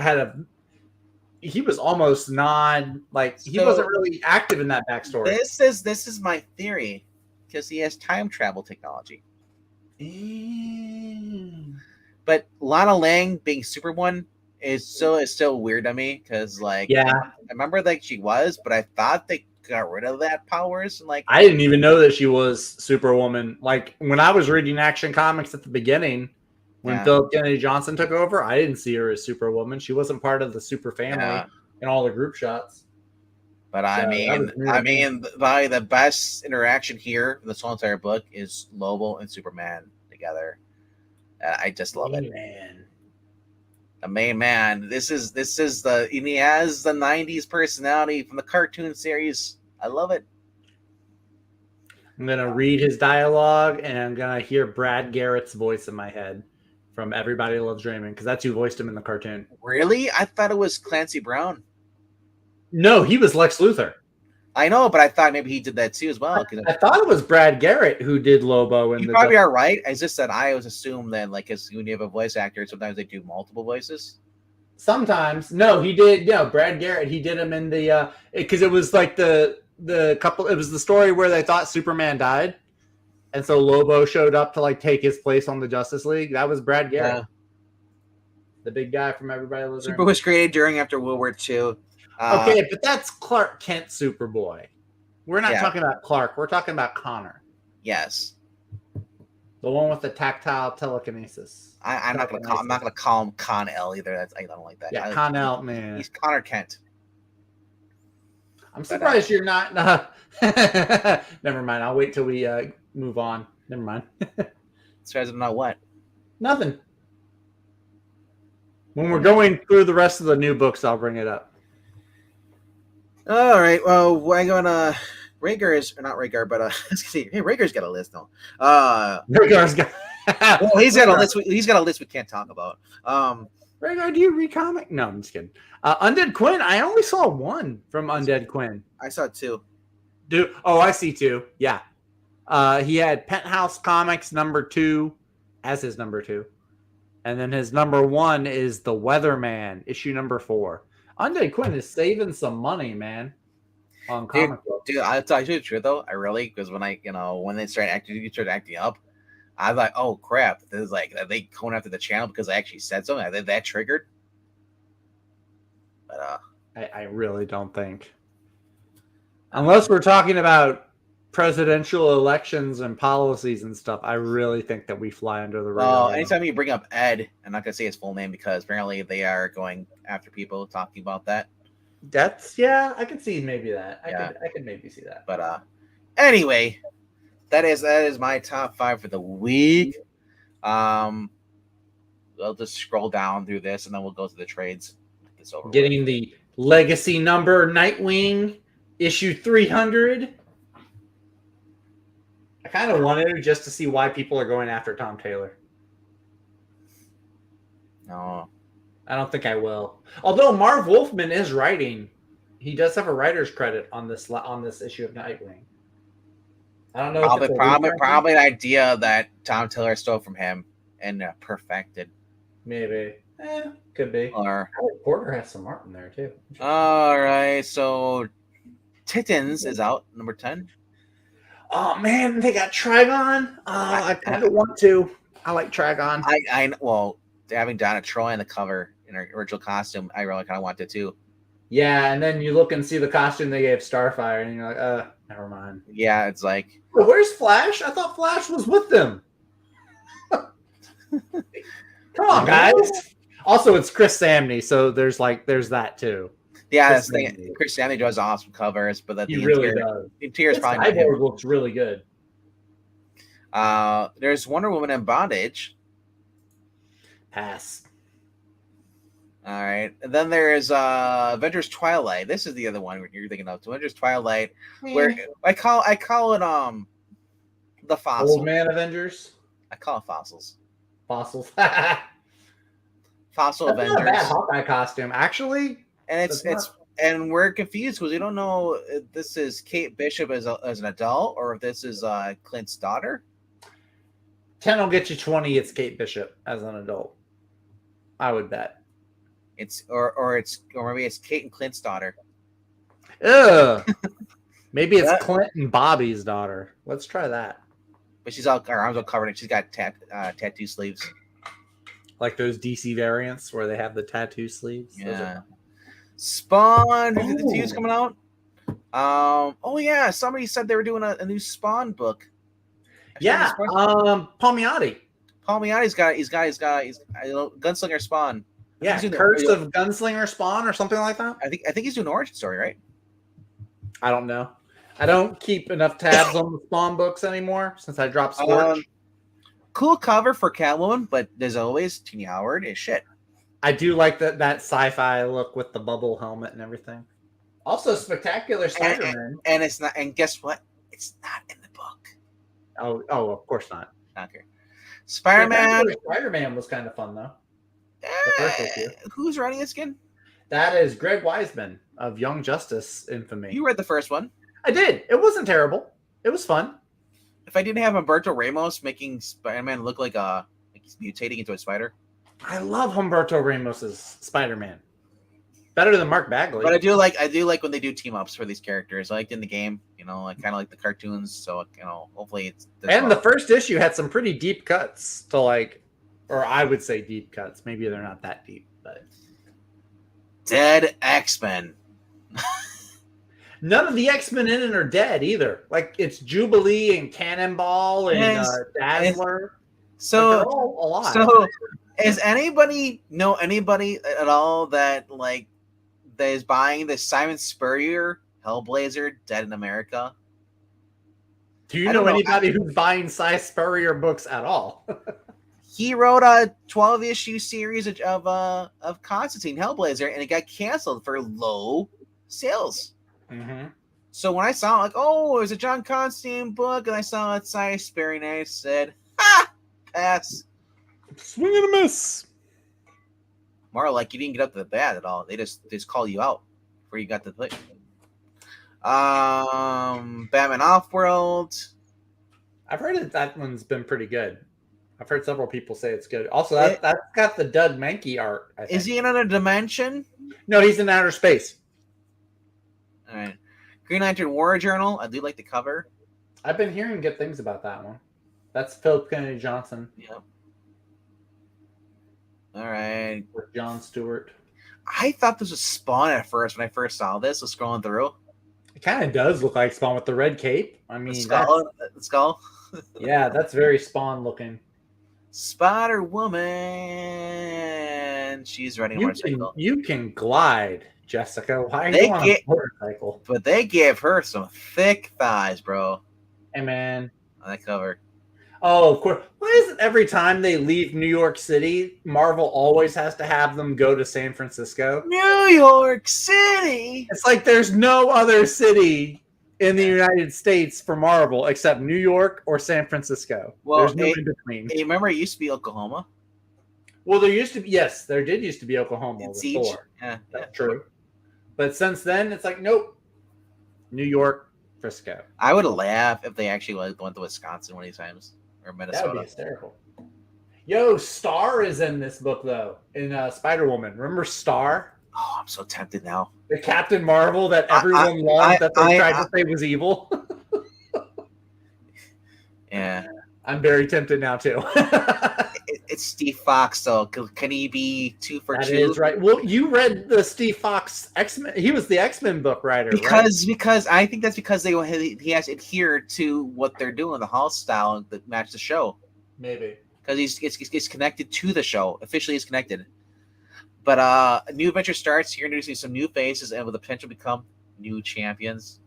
he was almost he wasn't really active in that backstory. This is my theory because he has time travel technology. But Lana Lang being Superwoman is still weird to me because I remember she was, but I thought they got rid of that powers and I didn't even know that she was Superwoman. Like when I was reading Action Comics at the beginning, when Philip Kennedy Johnson took over, I didn't see her as Superwoman. She wasn't part of the Super family in all the group shots. But probably the best interaction here in this whole entire book is Lobo and Superman together. I just love it. The main man. He has the 90s personality from the cartoon series. I love it. I'm gonna read his dialogue and I'm gonna hear Brad Garrett's voice in my head from Everybody Loves Raymond because that's who voiced him in the cartoon. Really? I thought it was Clancy Brown. No, he was Lex Luthor. I know, but I thought maybe he did that too as well. I thought it was Brad Garrett who did Lobo. You probably are right. It's just that I always assume that, because when you have a voice actor, sometimes they do multiple voices. Sometimes, no, he did. Yeah, Brad Garrett. He did him in the because it was like the couple. It was the story where they thought Superman died, and so Lobo showed up to take his place on the Justice League. That was Brad Garrett, the big guy from Everybody Loves Raymond. Super was created after World War II. Okay, but that's Clark Kent Superboy. We're not talking about Clark. We're talking about Connor. Yes, the one with the tactile telekinesis. I'm not gonna call him Con-El either. I don't like that. Yeah, Con-El, man. He's Connor Kent. I'm surprised you're not. Never mind. I'll wait till we move on. Never mind. Surprised I'm not what? Nothing. When we're going through the rest of the new books, I'll bring it up. All right. Well, we're gonna Rhaegar's not Rhaegar, but hey, Rhaegar's got a list though. Rhaegar's got. Well, he's got a list. He's got a list we can't talk about. Rhaegar, do you read comic? No, I'm just kidding. Undead Quinn. I only saw one from Undead Quinn. I saw 2. I see 2. Yeah. He had Penthouse Comics #2 as his #2. And then his #1 is The Weatherman, issue #4. Undead Quinn is saving some money, man, on comic books. Dude, I'll tell you the truth though. I really, because when they started acting up, I was like, oh crap, this is like, are they going after the channel because I actually said something? Are they that triggered? But I really don't think. Unless we're talking about presidential elections and policies and stuff, I really think that we fly under the radar. Well, anytime you bring up Ed, I'm not gonna say his full name because apparently they are going after people talking about that. I could see maybe that. I could maybe see that. But anyway, that is my top 5 for the week. I'll just scroll down through this and then we'll go to the trades. Getting the legacy number Nightwing issue 300. I kind of wanted it just to see why people are going after Tom Taylor. No, I don't think I will. Although Marv Wolfman is writing, he does have a writer's credit on this issue of Nightwing. I don't know. Probably an idea that Tom Taylor stole from him and perfected. Maybe. Could be. Or Porter has some art in there too. All right, so Titans is out, #10. Oh man, they got Trigon. I kind of want to. I like Trigon. Well, having Donna Troy on the cover in her original costume, I really kind of want it too. Yeah, and then you look and see the costume they gave Starfire, and you're like, never mind. Yeah, it's like, well, where's Flash? I thought Flash was with them. Come on, guys. Also, it's Chris Samney, so there's that too. Yeah, that's the thing. Chris Samney draws awesome covers, but that he really does. The interior is probably not him. Looks really good. There's Wonder Woman in Bondage. Pass. All right, and then there's Avengers Twilight. This is the other one you're thinking of. Avengers Twilight, where I call it the Fossil. Old Man Avengers. I call it Fossils. Fossils. Fossil That's Avengers. Not a bad Hawkeye costume, actually. And and we're confused because we don't know if this is Kate Bishop as an adult or if this is Clint's daughter. 10 will get you 20. It's Kate Bishop as an adult. I would bet. Or maybe it's Kate and Clint's daughter. Ugh. Maybe it's Clint and Bobby's daughter. Let's try that. But her arms are covered and she's got tattoo sleeves. Like those DC variants where they have the tattoo sleeves. Yeah. Spawn, the 2's coming out. Oh yeah, somebody said they were doing a new Spawn book. Yeah, Palmiotti. Palmiotti's got Gunslinger Spawn. Yeah, Curse of Gunslinger Spawn or something like that. I think he's doing an origin story, right? I don't know. I don't keep enough tabs on the Spawn books anymore since I dropped Scorch. Cool cover for Catwoman, but as always, Tini Howard is shit. I do like that sci-fi look with the bubble helmet and everything. Also, Spectacular Spider-Man. And it's not. And guess what? It's not in the book. Oh, of course not. Okay. Spider-Man. Spider-Man was kind of fun though. Who's writing this again? That is Greg Weisman of Young Justice infamy. You read the first one. I did. It wasn't terrible. It was fun. If I didn't have Humberto Ramos making Spider-Man look like he's mutating into a spider. I love Humberto Ramos's Spider-Man. Better than Mark Bagley. But I do like when they do team ups for these characters. I liked in the game, I kind of like the cartoons. So hopefully it's. The first issue had some pretty deep cuts to or I would say deep cuts. Maybe they're not that deep, but. Dead X-Men. None of the X-Men in it are dead either. It's Jubilee and Cannonball and Dazzler. So they're all alive. So does anybody know anybody at all that that is buying the Simon Spurrier Hellblazer Dead in America? Do you know anybody who's buying Cy Spurrier books at all? He wrote a 12-issue series of Constantine Hellblazer, and it got canceled for low sales. Mm-hmm. So when I saw it was a John Constantine book, and I saw it Cy Spurrier, and I said, "Ha, pass." Swing and a miss. Marvel, like you didn't get up to the bat at all. They just call you out before you got to the play. Batman Offworld. I've heard that one's been pretty good. I've heard several people say it's good. Also, that's got the Doug Mankey art. I think. Is he in another dimension? No, he's in outer space. All right. Green Lantern War Journal. I do like the cover. I've been hearing good things about that one. That's Philip Kennedy Johnson. Yep. All right. With John Stewart. I thought this was Spawn at first when I first saw this. Was scrolling through. It kind of does look like Spawn with the red cape. I mean, the skull. Yeah, that's very Spawn looking. Spider Woman. She's riding a motorcycle. You can glide, Jessica. Why are you on a motorcycle? But they gave her some thick thighs, bro. Hey, man. On that cover. Oh, of course. Why is it every time they leave New York City, Marvel always has to have them go to San Francisco? New York City! It's like there's no other city in the United States for Marvel except New York or San Francisco. Well, there's no in between. Hey, remember it used to be Oklahoma? Well, there used to be, yes, there did used to be Oklahoma before. Yeah, that's true. But since then, it's like, nope. New York, Frisco. I would laugh if they actually went to Wisconsin one of these times. Or Minnesota. That would be hysterical. Yo, Star is in this book, though, in Spider-Woman. Remember Star? Oh, I'm so tempted now. The Captain Marvel that everyone loved that they tried to say was evil. Yeah. I'm very tempted now, too. It's Steve Fox, though. Can he be 2 for 2? That is right. Well, you read the Steve Fox X-Men. He was the X-Men book writer, because I think that's because he has adhered to what they're doing, the Hall style that match the show. Maybe because he's connected to the show. Officially, he's connected. But a new adventure starts. You're introducing some new faces and with the potential to become new champions.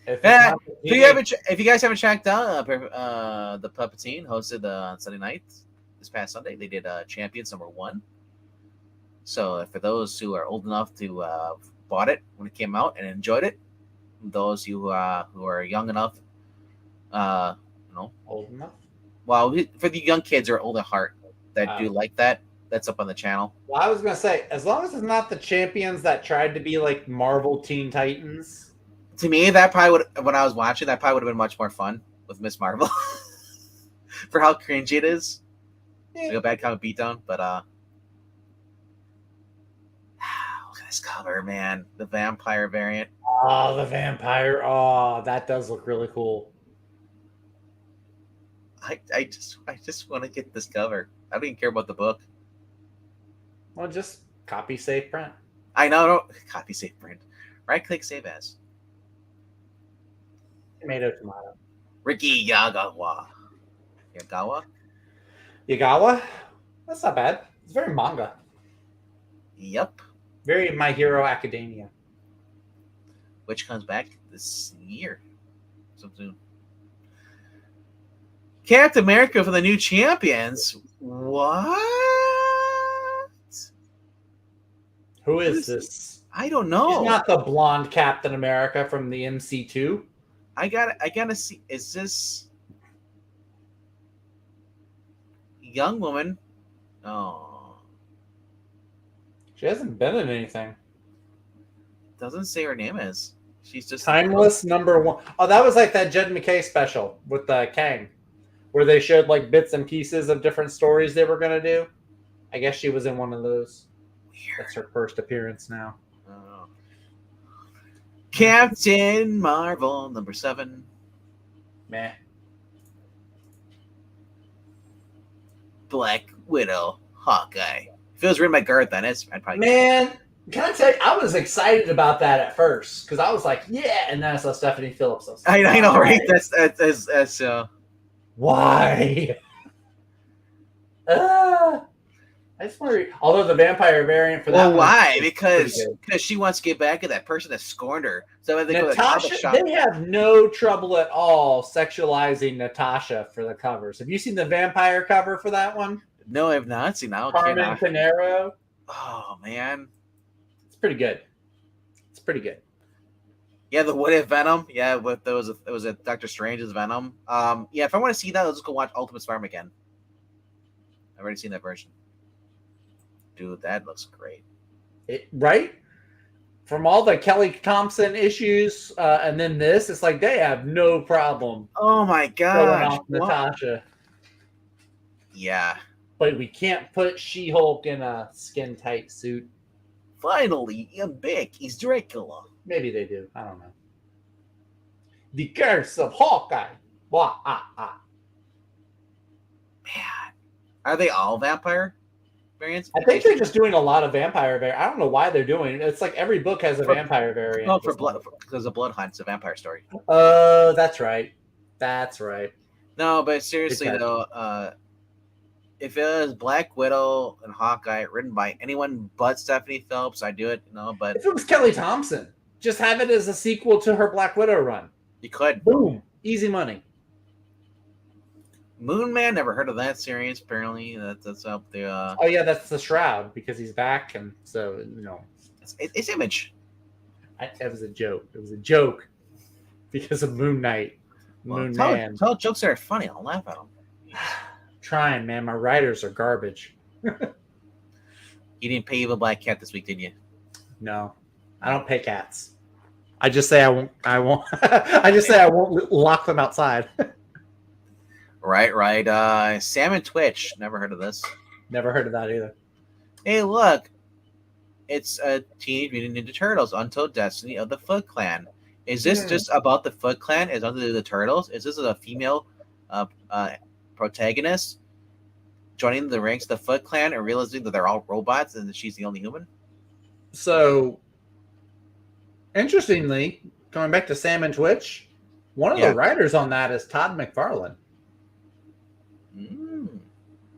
If you guys haven't checked out the Puppetine hosted on Sunday night, this past Sunday, they did Champions #1. So for those who are old enough to bought it when it came out and enjoyed it, those who are young enough, old enough. Well, for the young kids or old at heart that do like that, that's up on the channel. Well, I was gonna say, as long as it's not the champions that tried to be like Marvel Teen Titans. To me, that probably would, when I was watching, that probably would have been much more fun with Miss Marvel. For how cringy it is. Yeah. Like a bad comic beatdown, but look at this cover, man. The vampire variant. Oh, the vampire. Oh, that does look really cool. I just want to get this cover. I don't even care about the book. Well, just copy, save, print. I know. Copy, save, print. Right click, save as. Tomato. Ricky Yagawa. Yagawa? That's not bad. It's very manga. Yep. Very My Hero Academia. Which comes back this year. So soon. Captain America for the new champions. What? Who is this? I don't know. He's not the blonde Captain America from the MC2. I gotta see. Is this young woman? Oh, she hasn't been in anything. Doesn't say her name is. She's just Timeless #1. Oh, that was like that Jed McKay special with Kang, where they showed like bits and pieces of different stories they were gonna do. I guess she was in one of those. Weird. That's her first appearance now. Captain Marvel #7. Meh. Black Widow, Hawkeye. If it was written by Garth Ennis, I'd probably. Man, can I tell you, I was excited about that at first because I was like, yeah, and then I saw Stephanie Phillips. I know, right? That's why. I just wonder. Although the vampire variant for that. Well, why? Because she wants to get back at that person that scorned her. So they Natasha, they have no trouble at all sexualizing Natasha for the covers. Have you seen the vampire cover for that one? No, I have not seen that. Carmen Pinero. Oh man, it's pretty good. It's pretty good. Yeah, the What If Venom. Yeah, it was a Doctor Strange's Venom. Yeah, if I want to see that, let's go watch Ultimate Spider-Man again. I've already seen that version. Dude, that looks great. Right? From all the Kelly Thompson issues, and then this, it's like they have no problem Oh my showing gosh. off Natasha. Yeah. But we can't put She-Hulk in a skin-tight suit. Finally, a big. He's Dracula. Maybe they do. I don't know. The Curse of Hawkeye. Wah, Man. Are they all vampire variants? I think they're just doing a lot of vampire variants. I don't know why they're doing it. It's like every book has a vampire variant. Oh, because of Blood Hunt's a vampire story. Oh, that's right. That's right. No, but seriously though, if it was Black Widow and Hawkeye written by anyone but Stephanie Phillips, I'd do it. But if it was Kelly Thompson, just have it as a sequel to her Black Widow run. You could. Boom. Easy money. Moon Man, never heard of that series. Apparently, that's up there. Oh yeah, that's the Shroud because he's back, and so it's Image. It was a joke. It was a joke because of Moon Knight. Moon Man. Tell jokes that are funny. I'll laugh at them. Trying, man. My writers are garbage. You didn't pay Evil Black Cat this week, did you? No, I don't pay cats. I just say I won't. I just say I won't lock them outside. Right. Sam and Twitch. Never heard of this. Never heard of that either. Hey, look. It's a Teenage Mutant Ninja Turtles Untold Destiny of the Foot Clan. Is this just about the Foot Clan? Is under the Turtles? Is this a female protagonist joining the ranks of the Foot Clan and realizing that they're all robots and that she's the only human? So, interestingly, going back to Sam and Twitch, one of the writers on that is Todd McFarlane.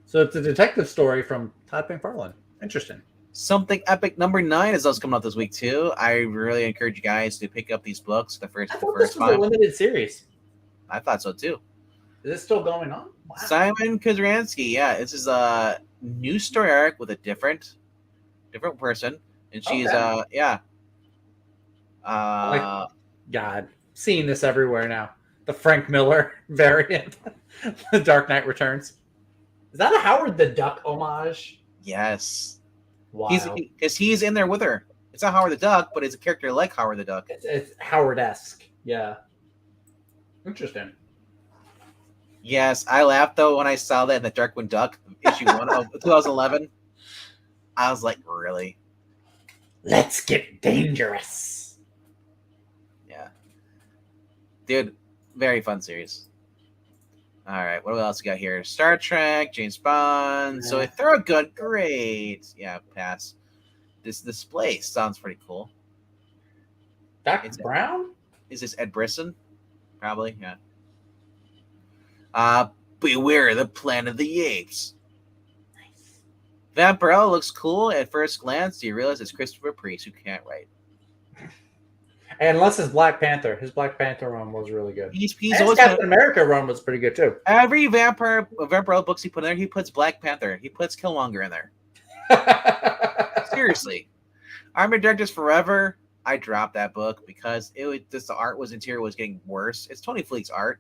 So it's a detective story from Todd McFarlane. Interesting. Something Epic number 9 is also coming out this week too. I really encourage you guys to pick up these books. The first this was a limited series. I thought so too. Is this still going on? Wow. Simon Kuzransky. Yeah, this is a new story arc with a different person, and she's God, seeing this everywhere now. The Frank Miller variant, The Dark Knight Returns. Is that a Howard the Duck homage? Yes. Wow. He's in there with her. It's not Howard the Duck, but it's a character like Howard the Duck. It's Howard-esque. Yeah. Interesting. Yes, I laughed though when I saw that in the Darkwing Duck issue 1 of 2011. I was like, really? Let's get dangerous. Yeah. Dude, very fun series. All right, what else we got here? Star Trek, James Bond. So Thorogood, great. Yeah, pass. This display sounds pretty cool. Dr. Brown? Is this Ed Brisson? Probably, yeah. Beware the Planet of the Apes. Nice. Vampirella looks cool at first glance. Do you realize it's Christopher Priest who can't write? And unless it's Black Panther. His Black Panther run was really good. He's always Captain America run was pretty good too. Every Vampirella books he put in there, he puts Black Panther. He puts Killmonger in there. Seriously. Army of Darkness Forever. I dropped that book because it was just the interior was getting worse. It's Tony Fleek's art.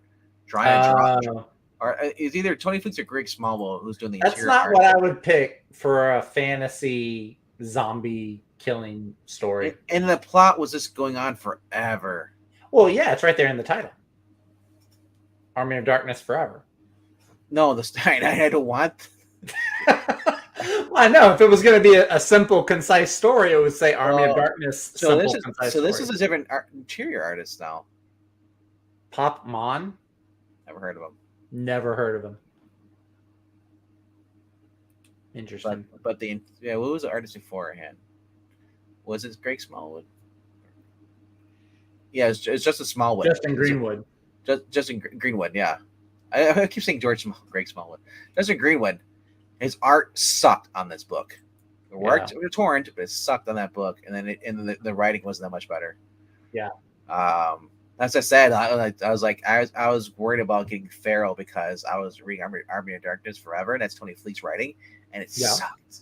Or it's either Tony Fleek's or Greg Smallwood who's doing the interior. That's not what I would pick for a fantasy zombie killing story. And the plot was just going on forever. Well, yeah, it's right there in the title. Army of Darkness Forever. No, I don't want. I know. If it was going to be a simple, concise story, it would say Army of Darkness. So this is a different interior artist now. Pop Mon? Never heard of him. Never heard of him. Interesting. But what was the artist beforehand? Was it Greg Smallwood? Yeah, it's just a Smallwood. Justin Greenwood. Justin Greenwood, yeah. I keep saying Greg Smallwood. Justin Greenwood. His art sucked on this book. It worked, it was torn, but it sucked on that book, and then the writing wasn't that much better. Yeah. As I said, I was worried about getting Pharaoh because I was reading Army of Darkness Forever, and that's Tony Fleek's writing, and it sucked.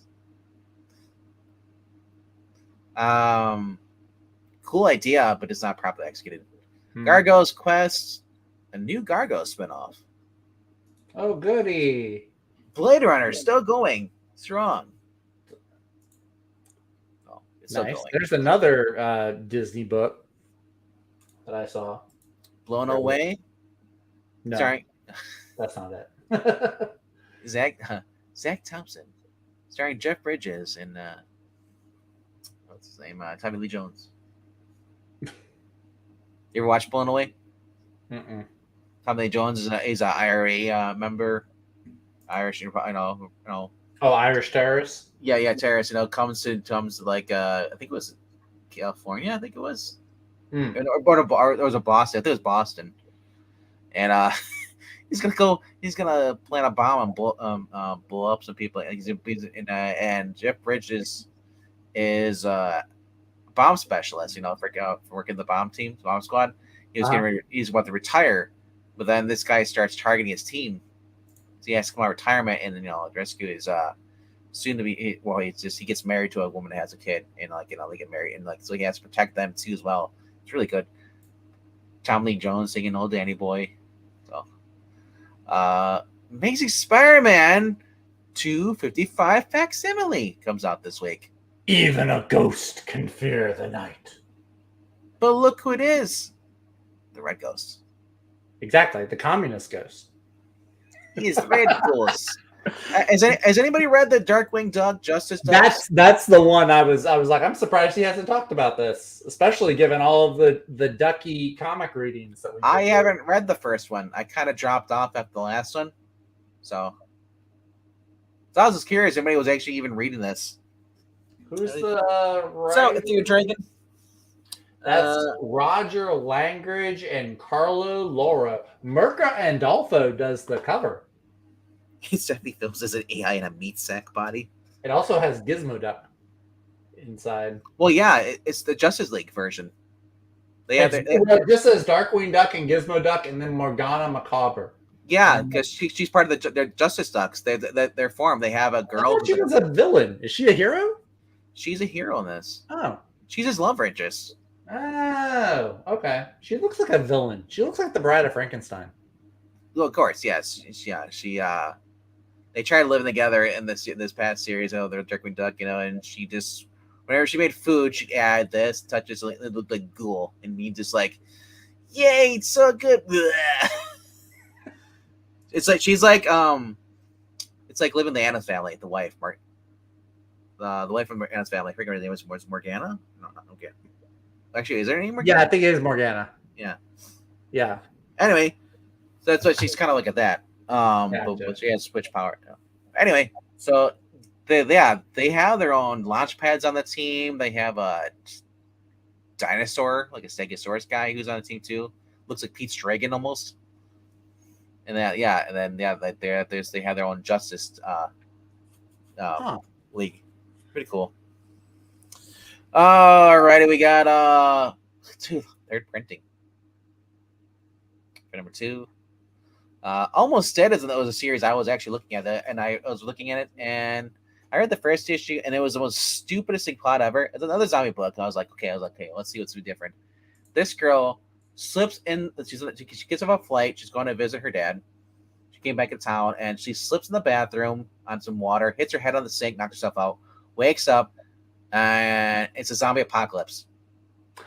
Cool idea, but it's not properly executed. Gargo's Quest, a new Gargo spinoff. Oh, goody. Blade Runner still going strong. Oh, it's still Nice. going. There's another Disney book that I saw. Blown Away. No, Sorry, that's not it. Zach Thompson, starring Jeff Bridges and what's his name? Tommy Lee Jones. You ever watch Blown Away? Mm-mm. Tommy Lee Jones is a IRA member, Irish. You know. Oh, Irish terrorists. Yeah, terrorist. Comes to like I think it was California. I think it was, Mm. or it was a Boston. I think it was Boston, and he's gonna plant a bomb and blow up some people. And Jeff Bridges is a bomb specialist. For working the bomb squad. He's about to retire, but then this guy starts targeting his team. So he has to come out of retirement and rescue his soon to be. He gets married to a woman that has a kid, and they get married, and so he has to protect them too as well. It's really good. Tom Lee Jones singing "Old Danny Boy." So, Amazing Spider-Man 255 facsimile comes out this week. Even a ghost can fear the night. But look who it is. The Red Ghost. Exactly, the communist ghost. He's the Red Ghost. Has anybody read the Darkwing Duck Justice Ducks? That's the one I was like, I'm surprised he hasn't talked about this, especially given all of the Ducky comic readings that we I haven't read the first one. I kind of dropped off after the last one. So I was just curious if anybody was actually even reading this. Who's the So writer? if you're drinking. That's Roger Langridge and Carlo Laura. Mirka Andolfo does the cover. He definitely films as an AI in a meat sack body. It also has Gizmo Duck inside. Well, yeah, it's the Justice League version. It just says Darkwing Duck and Gizmo Duck, and then Morgana Macabre. Yeah, because she's part of the Justice Ducks. Their form. They have a girl. I thought she was a villain. Is she a hero? She's a hero in this. Oh. She's his love interest. Oh, okay. She looks like a villain. She looks like the Bride of Frankenstein. Well, of course, yes. She they tried living together in this past series. They're Darkwing Duck, and she just whenever she made food, she'd add this, touches it looked like ghoul, and me just like, yay, it's so good. It's like she's like it's like living the Addams Family, the wife, the wife from Addams Family. I forget her name was Morgana. No, not okay. Actually, is there any Morgana? Yeah, I think it is Morgana. Yeah. Anyway, so that's what she's kind of like at that. Gotcha. But she has switch power. Anyway, so they have their own launch pads on the team. They have a dinosaur, like a Stegosaurus guy who's on the team too. Looks like Pete's Dragon almost. And they have their own Justice League. Pretty cool. Alrighty, we got third printing. For number 2. Almost Dead was a series I was actually looking at and I was looking at it and I read the first issue and it was the most stupidest thing plot ever. It's another zombie book. And I was like, okay, let's see what's different. This girl slips in. She gets off a flight. She's going to visit her dad. She came back to town and she slips in the bathroom on some water, hits her head on the sink, knocks herself out, wakes up, and it's a zombie apocalypse.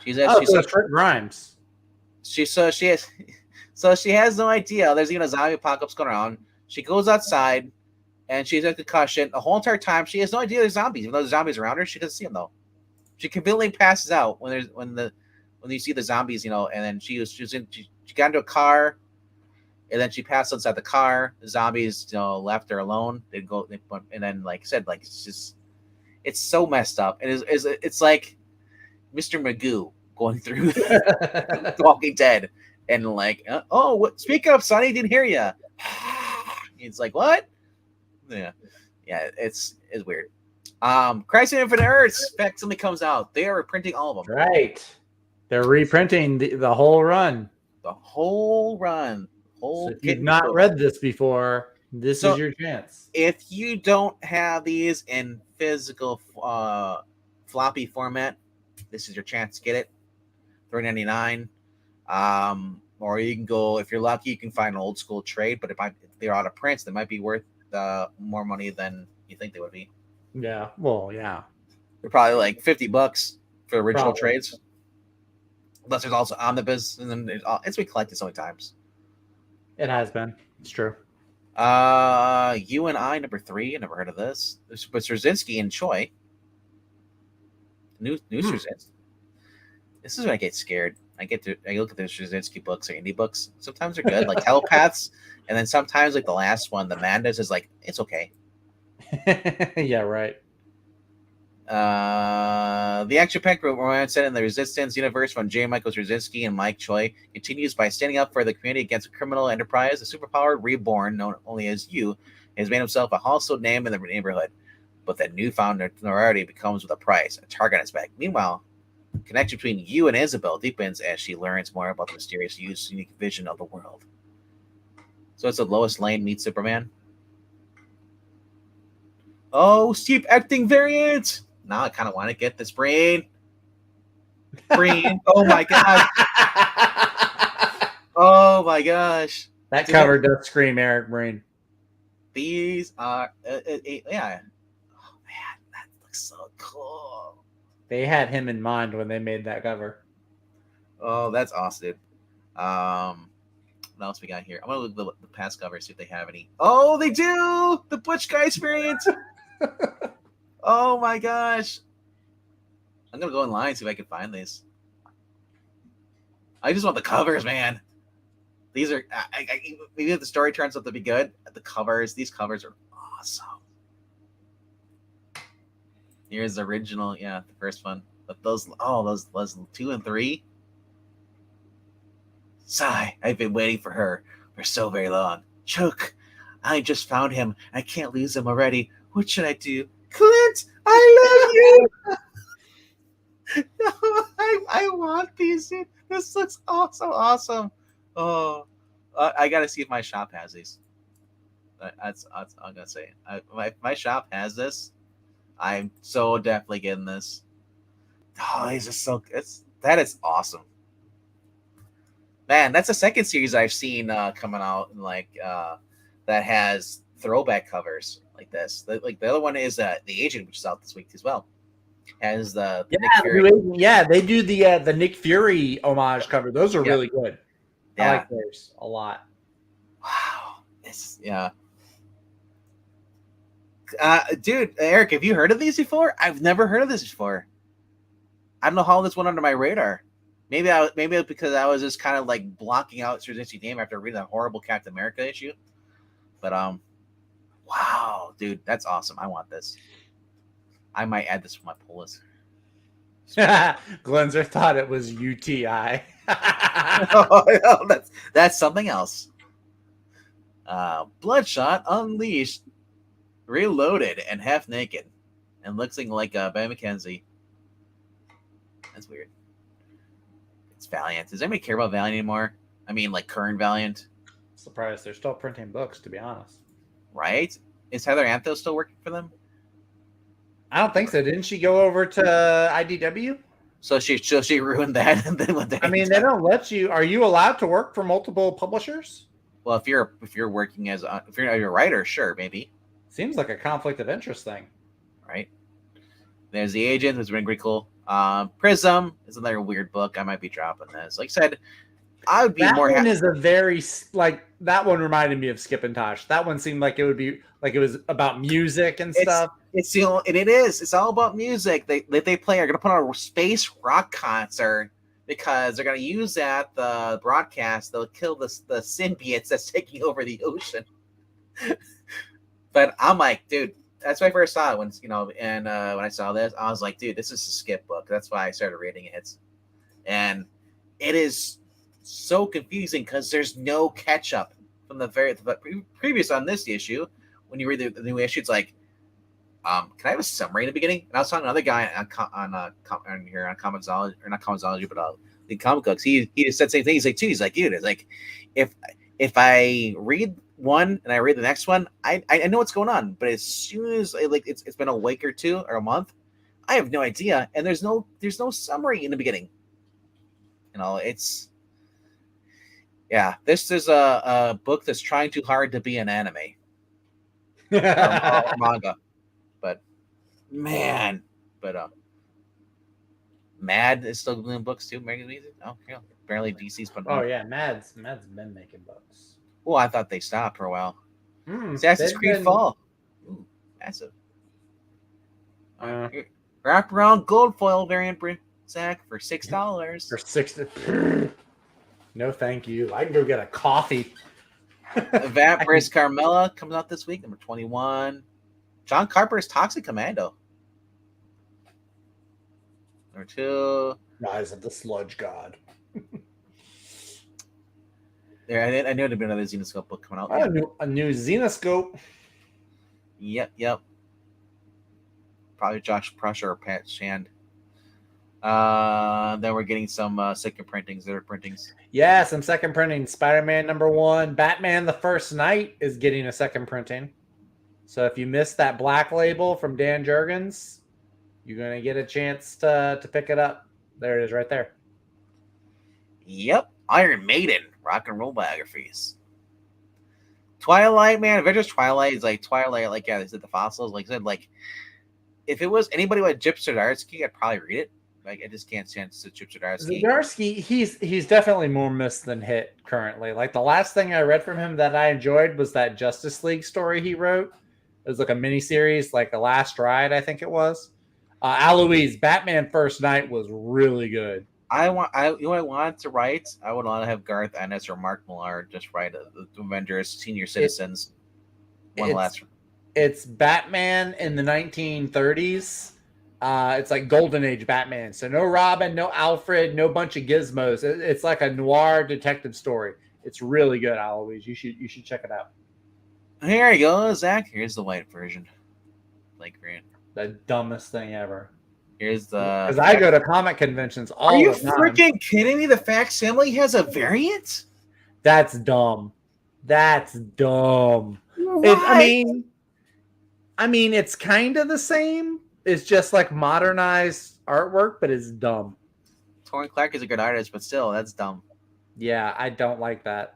She's Trent Grimes. She has no idea there's even a zombie apocalypse going around. She goes outside and she's a concussion. The whole entire time she has no idea there's zombies. Even though there's zombies around her, she doesn't see them though. She completely passes out when you see the zombies, and then she got into a car and then she passed inside the car. The zombies, left her alone. And then like I said, like it's so messed up. And it's like Mr. Magoo going through The Walking Dead. And like, speak up, Sonny, didn't hear you. It's like, what? Yeah, it's weird. Crisis on Infinite Earths facsimile comes out. They are reprinting all of them. Right. They're reprinting the whole run. The whole run. So if you've not read this before, this is your chance. If you don't have these in physical floppy format, this is your chance to get it. $3.99. Or you can go, if you're lucky, you can find an old school trade, but if they're out of prints, they might be worth more money than you think they would be. Yeah. Well, yeah. They're probably like $50 for original Probably. trades. Plus, there's also omnibus, and then it's been collected so many times. It has been. It's true. You and I, number 3. I never heard of this. But Straczynski and Choi. New Straczynski. This is when I get scared. I look at the Straczynski books or indie books. Sometimes they're good, like Telepaths, and then sometimes like the last one, the Madness, is like it's okay. Yeah, right. The action-packed romance set in the Resistance universe from J. Michael Straczynski and Mike Choi continues by standing up for the community against a criminal enterprise. A superpowered reborn, known only as You, has made himself a household name in the neighborhood, but that newfound notoriety becomes with a price, a target on his back. Meanwhile, the connection between You and Isabel deepens as she learns more about the mysterious You's unique vision of the world. So it's a Lois Lane meets Superman. Oh, steep acting variant! Now I kind of want to get this brain. Oh my god. Oh my gosh. That cover does scream Eric Brain. These are yeah. Oh man, that looks so cool. They had him in mind when they made that cover. Oh, that's awesome, dude. What else we got here? I'm gonna look at the past covers, see if they have any. Oh, they do! The Butch Guy experience. Oh my gosh. I'm gonna go online see if I can find these. I just want the covers, man. These are maybe if the story turns out to be good. These covers are awesome. Here's the original, the first one. But those 2 and 3. Sigh, I've been waiting for her for so very long. Choke, I just found him. I can't lose him already. What should I do? Clint, I love you. I want these. This looks awesome. Oh, I gotta see if my shop has these. That's I'm gonna say. If my shop has this, I'm so definitely getting this. Oh, these are that is awesome. Man, that's the second series I've seen coming out that has throwback covers like this. The other one is The Agent, which is out this week as well. Has the Nick Fury. They do the Nick Fury homage cover. Those are really good. I like those a lot. Wow, dude, Eric, have you heard of these before? I've never heard of this before. I don't know how this went under my radar. Maybe it's because I was just kind of like blocking out Straczynski's name after reading that horrible Captain America issue. But wow, dude, that's awesome. I want this. I might add this to my pull list. Glenzer thought it was UTI. Oh, that's something else. Bloodshot Unleashed, reloaded and half naked, and looking like Ben McKenzie. That's weird. It's Valiant. Does anybody care about Valiant anymore? I mean, like current Valiant. Surprised they're still printing books, to be honest. Right? Is Heather Anthos still working for them? I don't think so. Didn't she go over to IDW? So she ruined that, and then what? They don't let you. Are you allowed to work for multiple publishers? Well, if you're working if you're a writer, sure, maybe. Seems like a conflict of interest thing, right? There's The Agent, who's been pretty cool. Prism is another weird book. I might be dropping this. Like I said, I would be that more. That one is a very that one reminded me of Skip and Tosh. That one seemed like it would be like it was about music and stuff. It is. It's all about music. They play. Are going to put on a space rock concert because they're going to use the broadcast. They'll kill the symbiotes that's taking over the ocean. But I'm like, dude, that's when I first saw it. When when I saw this, I was like, dude, this is a Skip book. That's why I started reading it. And it is so confusing because there's no catch up from the previous on this issue. When you read the new issue, it's like, can I have a summary in the beginning? And I was talking to another guy on Comixology, or not Comixology, but the comic books. He just said the same thing. He's like, dude, it's like if I read one and I read the next one, I know what's going on. But as soon as it's been a week or two or a month, I have no idea. And there's no summary in the beginning. This is a book that's trying too hard to be an anime. or manga. But man, Mad is still doing books too. Making oh yeah, apparently DC's putting. Oh yeah, Mad's been making books. Well, I thought they stopped for a while. Mm, Assassin's Creed Fall. Ooh, massive. Wrap around gold foil variant, Zach, for $6. For $6. No, thank you. I can go get a coffee. Vamp vs. Carmella comes out this week, number 21. John Carpenter's Toxic Commando. Number 2. Rise of the Sludge God. There, I knew there'd be another Xenoscope book coming out. A new Xenoscope. Yep. Probably Josh Prusher or Pat Shand. Then we're getting some second printings. There are printings. Yeah, some second printing. Spider-Man #1. Batman the First Night is getting a second printing. So if you missed that black label from Dan Jurgens, you're going to get a chance to pick it up. There it is right there. Yep. Iron Maiden. Rock and roll biographies. Twilight, man. Avengers Twilight is like Twilight. Like, yeah, they said the fossils. Like I said, like, if it was anybody like Chip Zdarsky, I'd probably read it. Like, I just can't stand Chip Zdarsky. Zdarsky, he's definitely more missed than hit currently. Like, the last thing I read from him that I enjoyed was that Justice League story he wrote. It was like a miniseries, like The Last Ride, I think it was. Aloise, Batman First Night was really good. You know what I wanted to write? I would want to have Garth Ennis or Mark Millar just write the Avengers Senior Citizens. It's Batman in the 1930s. It's like Golden Age Batman. So no Robin, no Alfred, no bunch of gizmos. It's like a noir detective story. It's really good, Aloise. You should check it out. Here you go, Zach. Here's the white version. Like green. The dumbest thing ever. Here's the. Because I go to comic conventions all the time. Are you freaking kidding me? The facsimile has a variant? That's dumb. That's dumb. I mean, it's kind of the same. It's just like modernized artwork, but it's dumb. Torrin Clark is a good artist, but still, that's dumb. Yeah, I don't like that.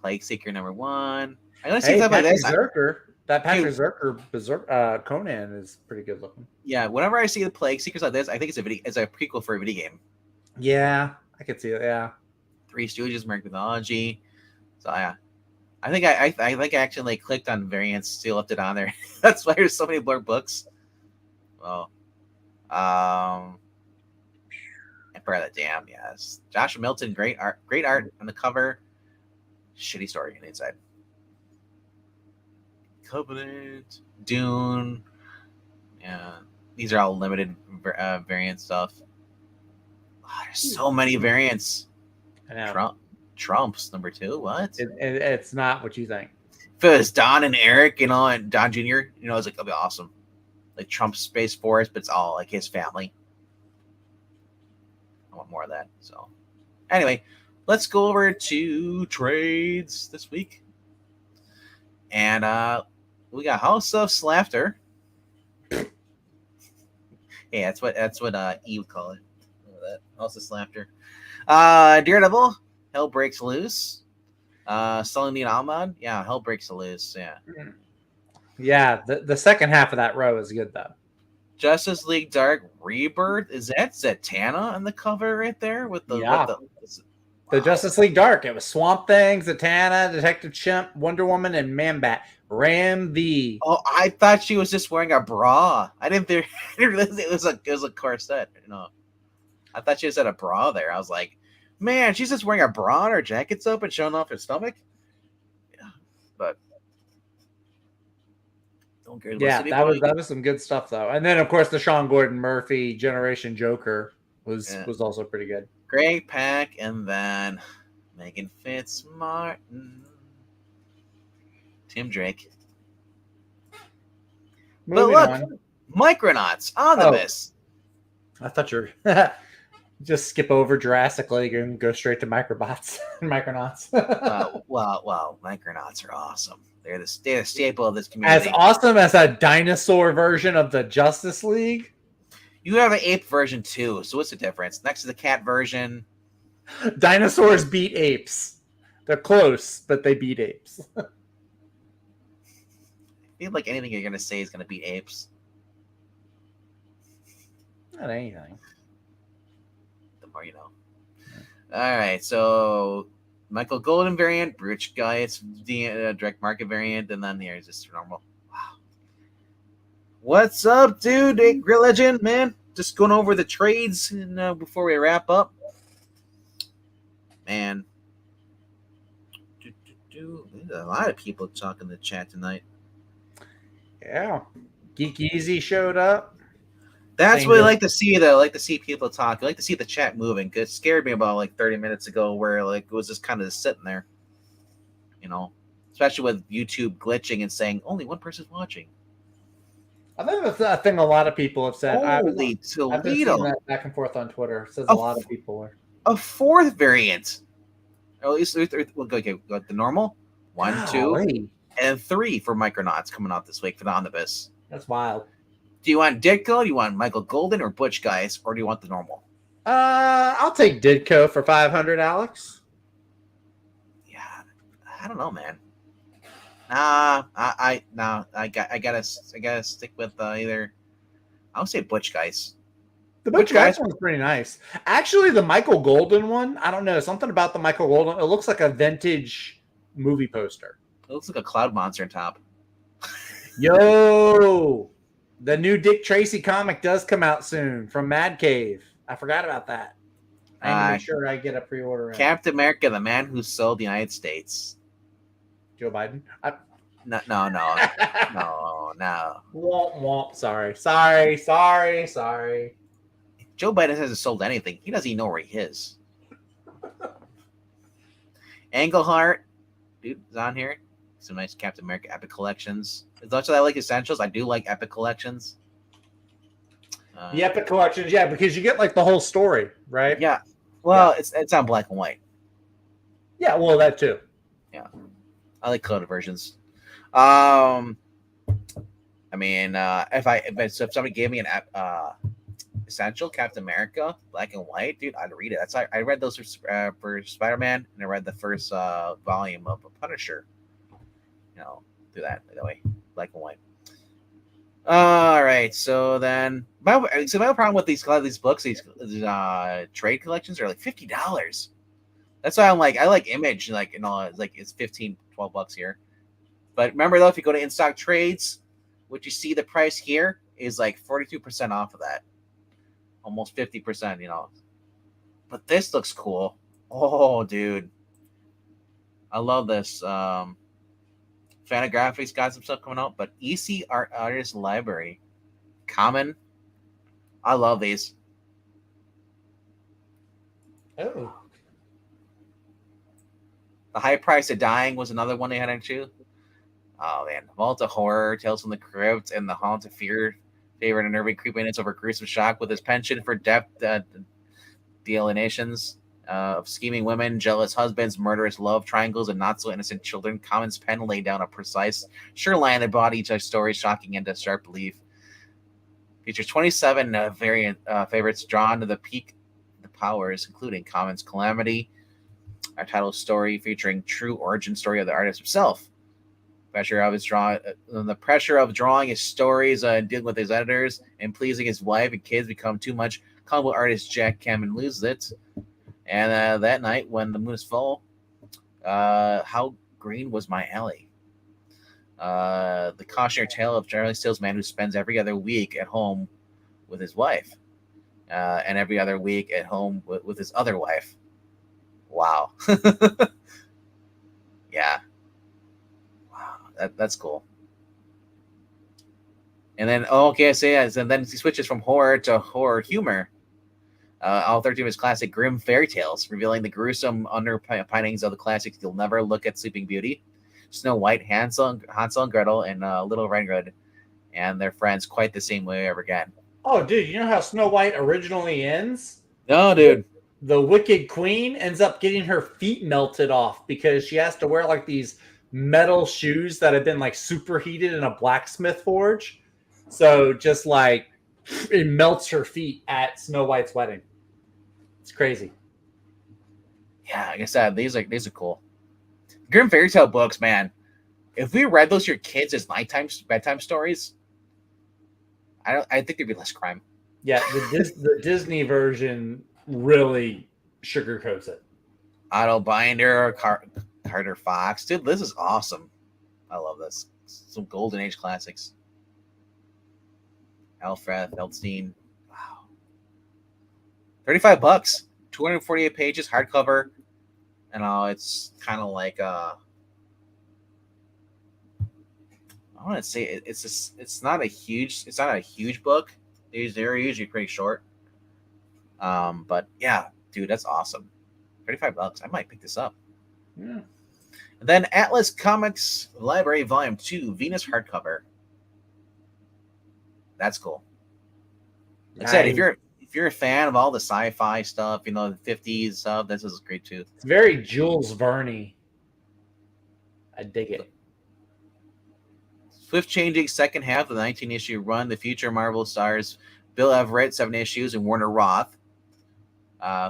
Plague Seeker #1. I only see stuff like this. That Patrick Zerker Conan is pretty good looking. Yeah, whenever I see the Plague Seekers like this, I think it's a prequel for a video game. Yeah, I could see it. Yeah, Three Stooges, American Mythology. So yeah, I think I actually clicked on variants, still left it on there. That's why there's so many blurred books. Well, Empire of the Dam, yes. Joshua Milton, great art on the cover. Shitty story on the inside. Covenant, Dune. Yeah, these are all limited variant stuff. Oh, there's so many variants. I know. Trump's #2. What? It's not what you think. If it was Don and Eric, and Don Jr., it's like, that'll be awesome. Like Trump's Space Force, but it's all like his family. I want more of that. So, anyway, let's go over to trades this week. And we got House of Slaughter. Yeah, that's what E would call it. That House of Slaughter. Daredevil, Hell Breaks Loose. Saladin Ahmad, yeah, Hell Breaks Loose. Yeah. Yeah, the second half of that row is good though. Justice League Dark Rebirth. Is that Zatanna on the cover right there with the The Justice League Dark. It was Swamp Thing, Zatanna, Detective Chimp, Wonder Woman, and Man-Bat. Ram V. Oh, I thought she was just wearing a bra. I didn't realize it was a corset. I thought she just had a bra there. I was like, man, she's just wearing a bra and her jacket's open, showing off her stomach. Yeah, but don't care. Yeah, that was some good stuff though. And then of course the Sean Gordon Murphy Generation Joker was also pretty good. Greg Pak, and then Megan Fitzmartin, Tim Drake. Moving on. Micronauts on the list. I thought you were just skip over Jurassic League and go straight to Microbots and Micronauts. well, Micronauts are awesome. They're the staple of this community. As awesome as a dinosaur version of the Justice League. You have an ape version too, so what's the difference? Next to the cat version, dinosaurs beat apes. They're close, but they beat apes. feel like anything you're gonna say is gonna beat apes. Not anything. The more you know. All right, so Michael Golden variant, Brooch Guys, the direct market variant, and then here's just normal. Wow. What's up, dude? Hey, Grill Legend, man. Just going over the trades and, before we wrap up. Man. There's a lot of people talking in the chat tonight. Yeah. Geek Easy showed up. That's Same what I goes- like to see, though. I like to see people talk. I like to see the chat moving. It scared me about like 30 minutes ago where like it was just kind of sitting there. You know, especially with YouTube glitching and saying only one person's watching. I think that's a thing a lot of people have said. Holy I've been seeing Toledo. that back and forth on Twitter. It says A a lot of people are. A fourth variant. Or at least we'll go the normal. 1, 2, Golly. and 3 for Micronauts coming out this week for the omnibus. That's wild. Do you want Ditko? Do you want Michael Golden or Butch Guys, or do you want the normal? I'll take Ditko for 500, Alex. Yeah, I don't know, man. I gotta stick with either. I'll say Butch Guys. The Butch Guys one's pretty nice. Actually, the Michael Golden one, I don't know. Something about the Michael Golden, it looks like a vintage movie poster. It looks like a cloud monster on top. Yo! The new Dick Tracy comic does come out soon from Mad Cave. I forgot about that. I need to make sure I get a pre-order. Captain America, the man who sold the United States. Joe Biden? No. Womp womp. Sorry. Joe Biden hasn't sold anything. He doesn't even know where he is. Engelhart, dude, is on here. Some nice Captain America Epic collections. As much as I like Essentials, I do like Epic collections. The Epic collections, yeah, because you get like the whole story, right? Yeah. Well, it's on black and white. Yeah, well, that too. Yeah, I like colored versions. I mean, if somebody gave me an Essential Captain America black and white, dude, I'd read it. I read those for Spider-Man, and I read the first volume of Punisher. You know, do that way, black and white. All right, so then my problem with these books, these trade collections are like $50. That's why I'm like, I like Image, like, you know, it's $15-$12 here. But remember though, if you go to In Stock Trades, what you see the price here is like 42% off of that, almost 50%, you know. But this looks cool. Oh, dude, I love this. Fantagraphics got some stuff coming out, but EC Artist Library, Common. I love these. Oh. The High Price of Dying was another one they had into. Oh man, Vault of Horror, Tales from the Crypt, and the Haunt of Fear. Favorite and nervy creepiness over gruesome shock with his penchant for depth delineations of scheming women, jealous husbands, murderous love triangles, and not so innocent children. Common's pen laid down a precise, sure line that brought each story shocking into sharp belief. Features 27 variant favorites drawn to the peak of the powers, including Common's Calamity, our title story featuring true origin story of the artist himself. The pressure of drawing his stories and dealing with his editors and pleasing his wife and kids become too much. Comic book artist Jack Cameron loses it. And that night, when the moon is full, how green was my alley? The cautionary tale of Charlie Steele's man who spends every other week at home with his wife, and every other week at home with his other wife. Wow. Yeah. Wow, that's cool. And then, and then he switches from horror to horror humor. All 13 of his classic grim fairy tales, revealing the gruesome underpinnings of the classics. You'll never look at Sleeping Beauty, Snow White, Hansel and Gretel, and Little Red Hood, and their friends quite the same way ever again. Oh, dude, you know how Snow White originally ends? No, dude. The Wicked Queen ends up getting her feet melted off because she has to wear like these metal shoes that have been like superheated in a blacksmith forge. So just like it melts her feet at Snow White's wedding. It's crazy. Yeah, like I said, these are cool. Grim fairy tale books, man. If we read those to your kids as bedtime stories, I think there'd be less crime. Yeah, the Disney version really sugarcoats it. Otto Binder, Carter Fox. Dude, this is awesome. I love this. Some Golden Age classics. Alfred Feldstein. Wow. $35. 248 pages, hardcover. And it's kind of like I want to say it's not a huge book. They're usually pretty short. But yeah, dude, that's awesome. $35. I might pick this up. Yeah. And then Atlas Comics Library Volume 2, Venus hardcover. That's cool. Like I said, if you're a fan of all the sci-fi stuff, the 50s stuff, this is great too. It's very Jules Verne. I dig it. Swift changing second half of the 19-issue run. The future Marvel stars Bill Everett, 7 issues, and Werner Roth,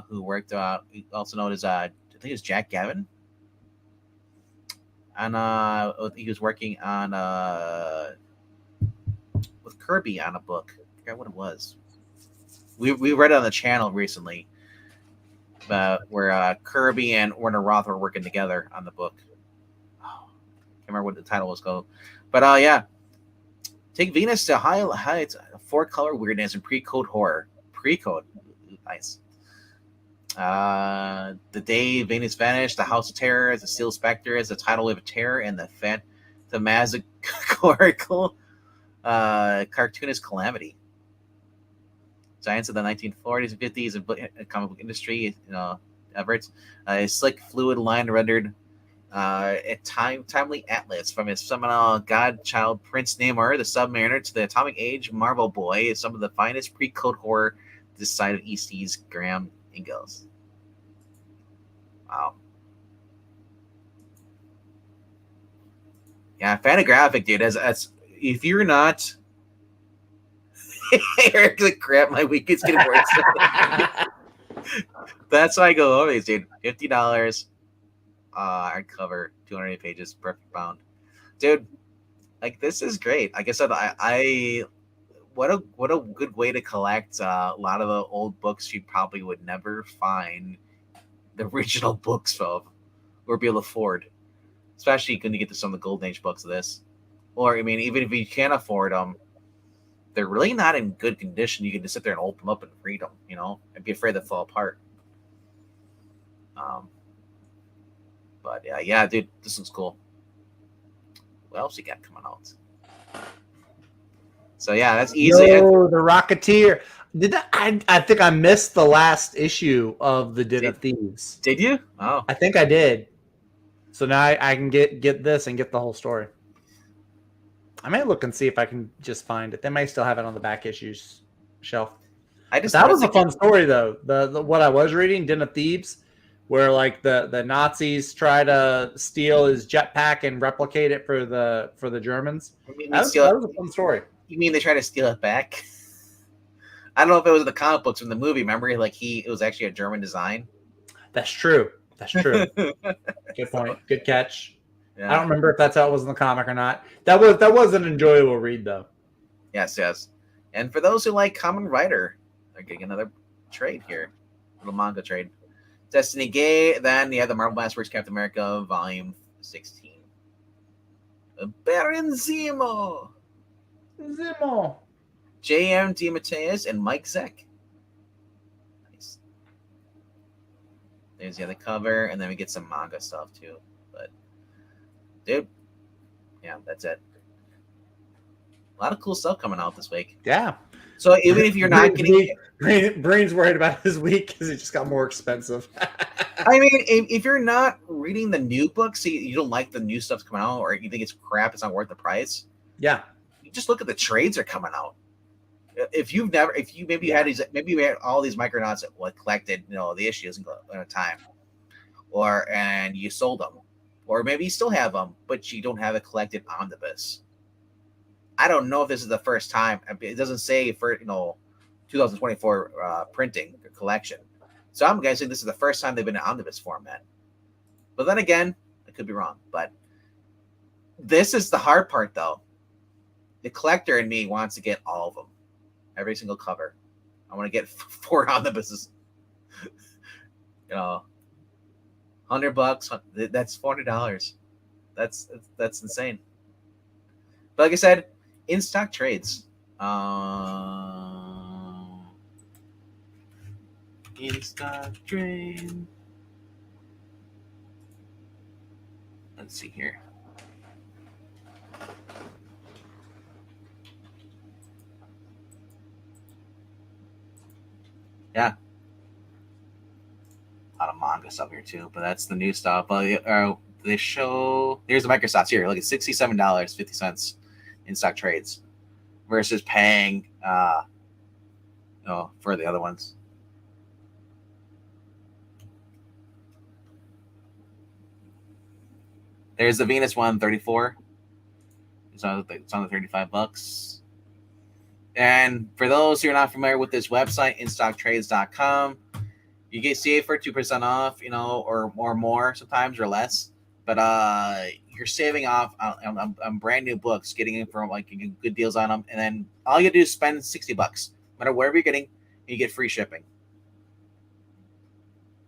who worked, also known as I think it's Jack Gavin. And he was working on with Kirby on a book. I forgot what it was. We read it on the channel recently, where Kirby and Werner Roth were working together on the book. Oh, can't remember what the title was called, but yeah, take Venus to highlight 4-color weirdness and pre-code horror. Pre-code, nice. The Day Venus Vanished, The House of Terror, The Steel Spectre is the title of Terror, and the phantasmagorical cartoonist Calamity. Giants of the 1940s and 50s and comic book industry, Everett. A slick, fluid line rendered a timely atlas from his seminal godchild Prince Namor, the Submariner, to the Atomic Age Marvel Boy is some of the finest pre-code horror this side of EC's Graham Ingalls. Wow. Yeah, Fantagraphic, dude. As if you're not, Eric's like, crap, my week is getting worse. That's why I go over these, dude. $50, hardcover, 280 pages, perfect bound, dude. Like, this is great. Like I said, I what a good way to collect a lot of the old books you probably would never find the original books of or be able to afford, especially when you get to some of the Golden Age books of this. Or, I mean, even if you can't afford them, they're really not in good condition. You can just sit there and open them up and read them, and be afraid they'll fall apart. But yeah, dude, this one's cool. What else you got coming out? So yeah, that's easy. Oh, the Rocketeer. I think I missed the last issue of the Den of Thieves. Did you? Oh, I think I did. So now I can get this and get the whole story. I may look and see if I can just find it. They may still have it on the back issues shelf. That was a fun story though. The what I was reading, Den of Thieves, where like the Nazis try to steal his jetpack and replicate it for the Germans. That was a fun story. You mean they try to steal it back? I don't know if it was in the comic books from the movie. Remember, like it was actually a German design. That's true. Good point. Good catch. Yeah. I don't remember if that's how it was in the comic or not. That was an enjoyable read though. Yes. And for those who like Kamen Rider, they're getting another trade here, little manga trade. Destiny Gay. Then the Marvel Masterworks Captain America Volume 16. Baron Zemo. J.M. DeMatteis and Mike Zeck. Nice. There's the other cover, and then we get some manga stuff too. But, dude, yeah, that's it. A lot of cool stuff coming out this week. Yeah. So even if you're not getting... Brain's worried about his week because it just got more expensive. I mean, if you're not reading the new books, you don't like the new stuff coming out, or you think it's crap, it's not worth the price. Yeah. You just look at the trades that are coming out. If you had all these Micronauts that collected, the issues at a time, and you sold them, or maybe you still have them, but you don't have a collected omnibus. I don't know if this is the first time. It doesn't say for 2024 printing or collection, so I'm guessing this is the first time they've been in omnibus format. But then again, I could be wrong. But This is the hard part, though. The collector in me wants to get all of them, every single cover. I want to get 4 omnibuses. $100. That's $400. That's insane. But like I said, in stock trades. In stock trade. Let's see here. Yeah. A lot of manga stuff here too, but that's the new stuff. But they show here's the Microsofts here. Look at $67.50 in stock trades versus paying for the other ones. There's the Venus one, 34. It's on the $35. And for those who are not familiar with this website, instocktrades.com, you get see it for 2% off, or more sometimes or less. But you're saving off on brand new books, getting in for like good deals on them, and then all you do is spend $60. No matter wherever you're getting, you get free shipping.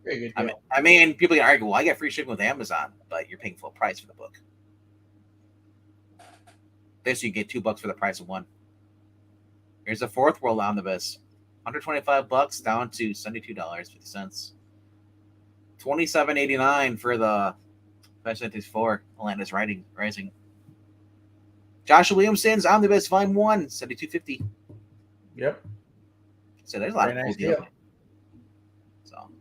Very good deal. I mean, people can argue, well, I get free shipping with Amazon, but you're paying full price for the book. This you get $2 for the price of one. Here's the Fourth World Omnibus, $125 down to $72.50. $27.89 for the Final Fantasy IV Atlantis Rising. Joshua Williamson's Omnibus Volume 1, $72.50. Yep. So there's a lot of cool deals. So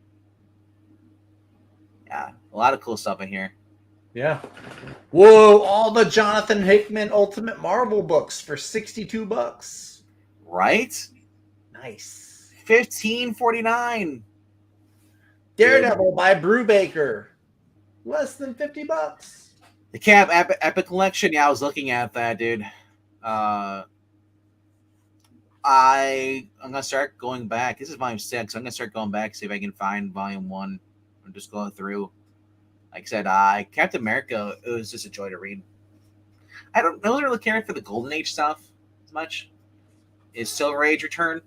yeah, a lot of cool stuff in here. Yeah. Whoa! All the Jonathan Hickman Ultimate Marvel books for $62. Right? Nice. $15.49. Daredevil by Brubaker. Less than $50. The Cap Epic Collection. Yeah, I was looking at that, dude. I'm gonna start going back. This is volume 6. I'm gonna start going back, see if I can find volume 1. I'm just going through. Like I said, Captain America, it was just a joy to read. I don't really care for the Golden Age stuff as much. His Silver Age return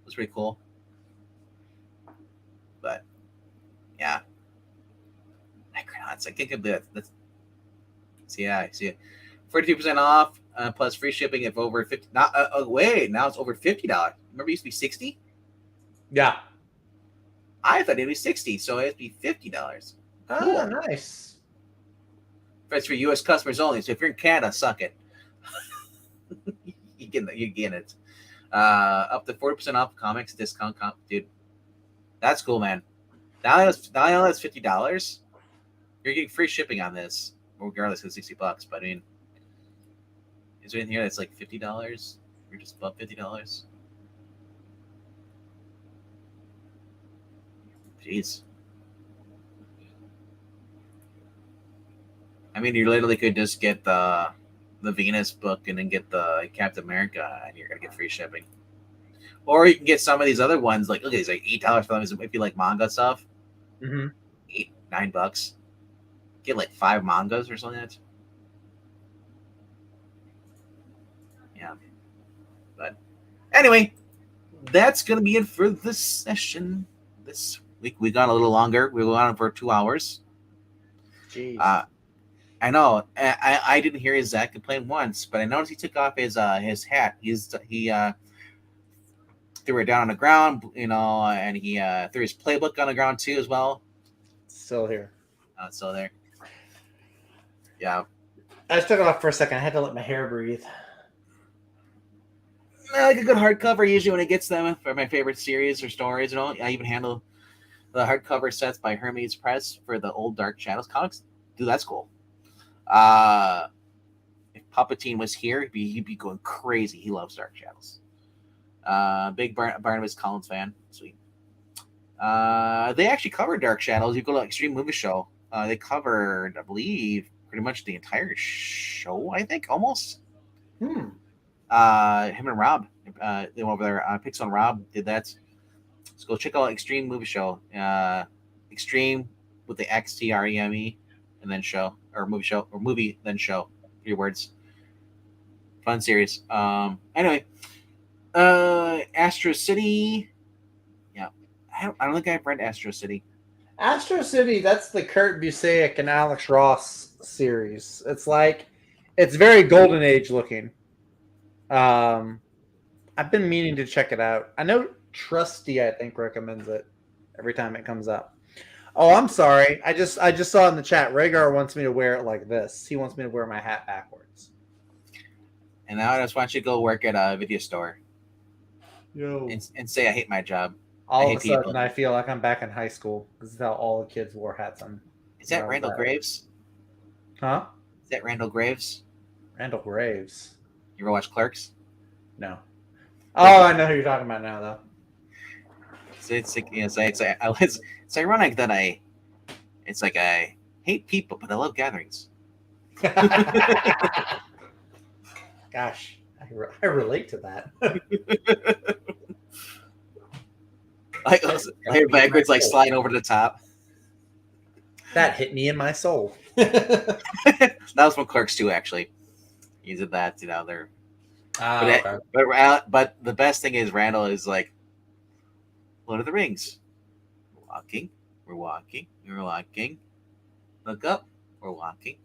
was pretty cool. But yeah. Micronauts, I can't believe that's yeah, I see it. 42% off, plus free shipping if over 50. Now it's over $50. Remember it used to be 60? Yeah. I thought it'd be 60, so it'd be $50. Cool. Oh, nice. It's for U.S. customers only. So if you're in Canada, suck it. you get it. Up to 40% off comics discount, dude. That's cool, man. Now that's $50. You're getting free shipping on this, regardless of $60. But I mean, is there anything here that's like $50? You're just above $50. Jeez. I mean, you literally could just get the Venus book and then get the Captain America, and you're gonna get free shipping. Or you can get some of these other ones, like look at these, like $8 for them. If you like manga stuff, $8, $9. Get like 5 mangas or something like that. Yeah. But anyway, that's gonna be it for this session. This week we got a little longer. We went on for 2 hours. Jeez. I know. I didn't hear Zach complain once, but I noticed he took off his hat. He threw it down on the ground, and he threw his playbook on the ground too as well. Still here. Still there. Yeah. I just took it off for a second. I had to let my hair breathe. I like a good hardcover usually when it gets them for my favorite series or stories. I even handle the hardcover sets by Hermes Press for the old Dark Shadows comics. Dude, that's cool. If Palpatine was here, he'd be going crazy. He loves Dark Shadows. Big Barnabas Collins fan. Sweet. They actually covered Dark Shadows. You go to Extreme Movie Show. They covered, I believe, pretty much the entire show. I think almost. Him and Rob, they went over there. Pixel and Rob did that. So go check out Extreme Movie Show. Extreme with the XTREME, and then show, or movie show, or movie then show. Your words. Fun series. Anyway, Astro City. Yeah, I don't think I've read Astro City. Astro City, that's the Kurt Busiek and Alex Ross series. It's very Golden Age looking. I've been meaning to check it out. I know Trusty, I think, recommends it every time it comes up. Oh, I'm sorry. I just saw in the chat, Rhaegar wants me to wear it like this. He wants me to wear my hat backwards. And now I just want you to go work at a video store. Yo. And say I hate my job. All of a sudden, I feel like I'm back in high school. This is how all the kids wore hats on. Is that Randall Graves? Huh? Is that Randall Graves? Randall Graves. You ever watch Clerks? No. Oh, I know who you're talking about now, though. It's ironic that I hate people, but I love gatherings. Gosh, I relate to that. Like backwards, like sliding over to the top. That hit me in my soul. That was from Clerks 2, actually. He did that, there. But the best thing is Randall is like Lord of the Rings. We're walking. Look up. We're walking.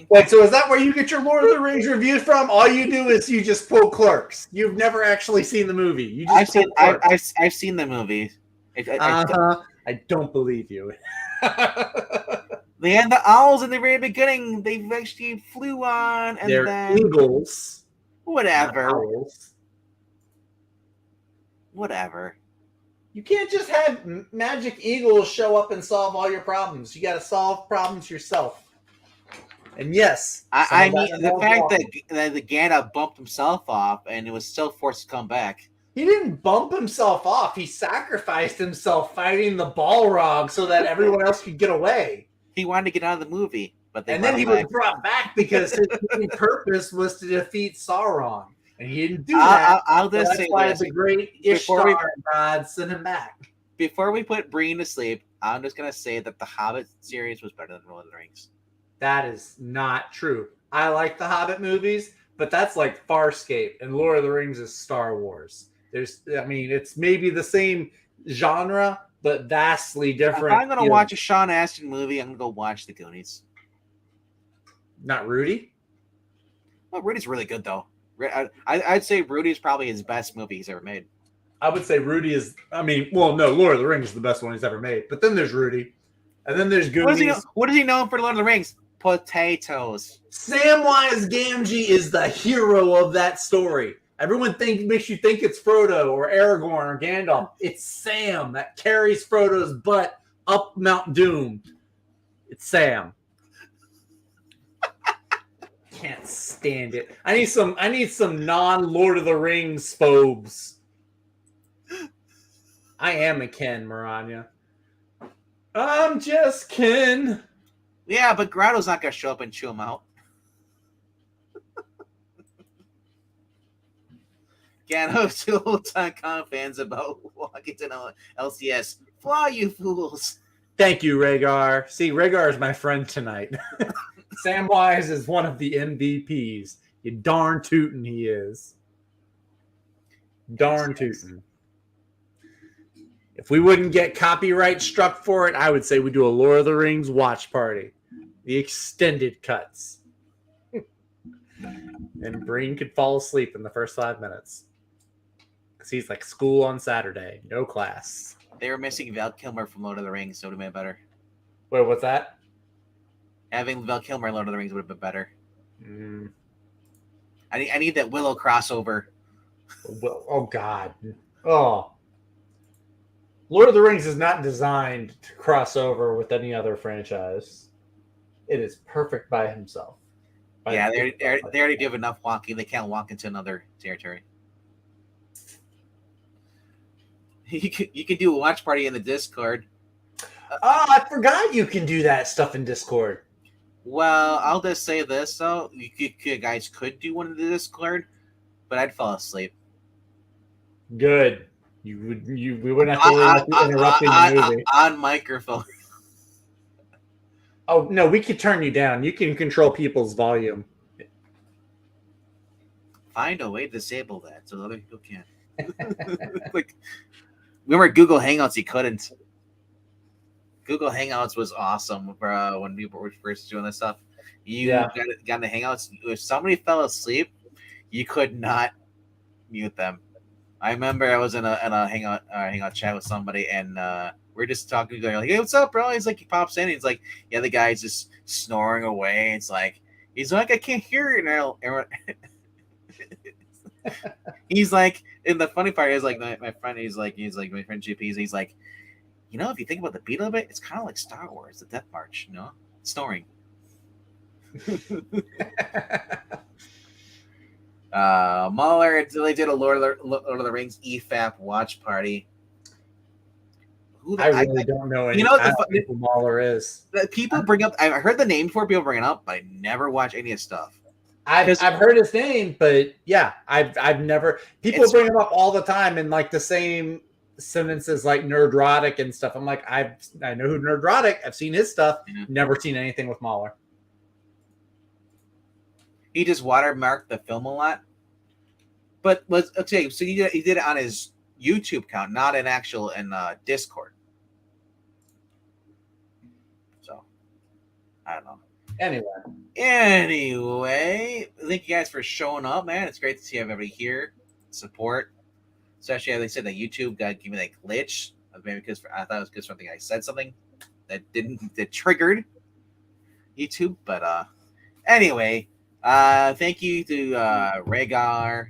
Wait, so is that where you get your Lord of the Rings reviews from? All you do is you just pull Clerks. You've never actually seen the movie. You just I've seen the movie. I don't believe you. They had the owls in the very beginning. They actually flew on, and they're then eagles. Whatever. You can't just have magic eagles show up and solve all your problems. You got to solve problems yourself. And yes, I mean the fact that the Gandalf bumped himself off and it was still forced to come back. He didn't bump himself off. He sacrificed himself fighting the Balrog so that everyone else could get away. He wanted to get out of the movie, but then he was brought back because his purpose was to defeat Sauron. And he didn't do that. I'll just say why the great Ishtar god sent him back. Before we put Breen to sleep, I'm just going to say that the Hobbit series was better than Lord of the Rings. That is not true. I like the Hobbit movies, but that's like Farscape, and Lord of the Rings is Star Wars. It's maybe the same genre, but vastly different. If I'm going to watch a Sean Astin movie, I'm going to go watch The Goonies. Not Rudy? Well, Rudy's really good, though. I'd say Rudy is probably his best movie he's ever made. I would say Rudy is. Lord of the Rings is the best one he's ever made. But then there's Rudy, and then there's Goonies. What is he known for? Lord of the Rings, potatoes. Samwise Gamgee is the hero of that story. Everyone makes you think it's Frodo or Aragorn or Gandalf. It's Sam that carries Frodo's butt up Mount Doom. It's Sam. Can't stand it. I need some non-Lord of the Rings phobes. I am a Ken, Maranya. I'm just Ken. Yeah, but Grotto's not gonna show up and chew him out. Gandalf to old-time con fans about walking to LCS. Fly, you fools. Thank you, Rhaegar. See, Rhaegar is my friend tonight. Samwise is one of the MVPs. You darn tootin' he is. Darn tootin'. If we wouldn't get copyright struck for it, I would say we do a Lord of the Rings watch party. The extended cuts. And Breen could fall asleep in the first 5 minutes. Because he's like school on Saturday. No class. They were missing Val Kilmer from Lord of the Rings, so it would have been better. Wait, what's that? Having Val Kilmer in Lord of the Rings would have been better. I need that Willow crossover. Oh, God. Oh. Lord of the Rings is not designed to cross over with any other franchise. It is perfect by himself. They already do enough walking. They can't walk into another territory. You can do a watch party in the Discord. I forgot you can do that stuff in Discord. Well, I'll just say this, though. You guys could do one in the Discord, but I'd fall asleep. Good. We wouldn't have to worry about you interrupting the movie. On microphone. Oh, no, we could turn you down. You can control people's volume Find a way to disable that so other people can. Like, remember Google Hangouts? You couldn't. Google Hangouts was awesome, bro. When people were first doing this stuff, you got the Hangouts. If somebody fell asleep, you could not mute them. I remember I was in a hangout chat with somebody, and we're just talking. Going like, "Hey, what's up, bro?" He's like, he pops in. He's like, "Yeah, the guy's just snoring away." It's like he's like, "I can't hear it now." He's like, and the funny part is like my friend. He's like my friend GPs. He's like, you know, if you think about the beat of it, it's kind of like Star Wars, the Death March. You know, snoring. Mahler, they did a Lord of the Rings EFAP watch party. I really don't know any. I don't know who Mahler is. People bring up. I've heard the name before. People bring it up, but I never watch any of his stuff. I've heard his name, but yeah, I've never. People bring him up all the time in like the same sentences, like Nerdrotic and stuff. I'm like, I know who Nerdrotic. I've seen his stuff. Yeah. Never seen anything with Mahler. He just watermarked the film a lot. But let's okay. So he did it on his YouTube account, not in actual in Discord. So I don't know. Anyway, thank you guys for showing up, man. It's great to see everybody here, support. Especially as they said that YouTube got give me that glitch. Maybe because I thought it was because something I said something that triggered YouTube. But anyway, thank you to Rhaegar,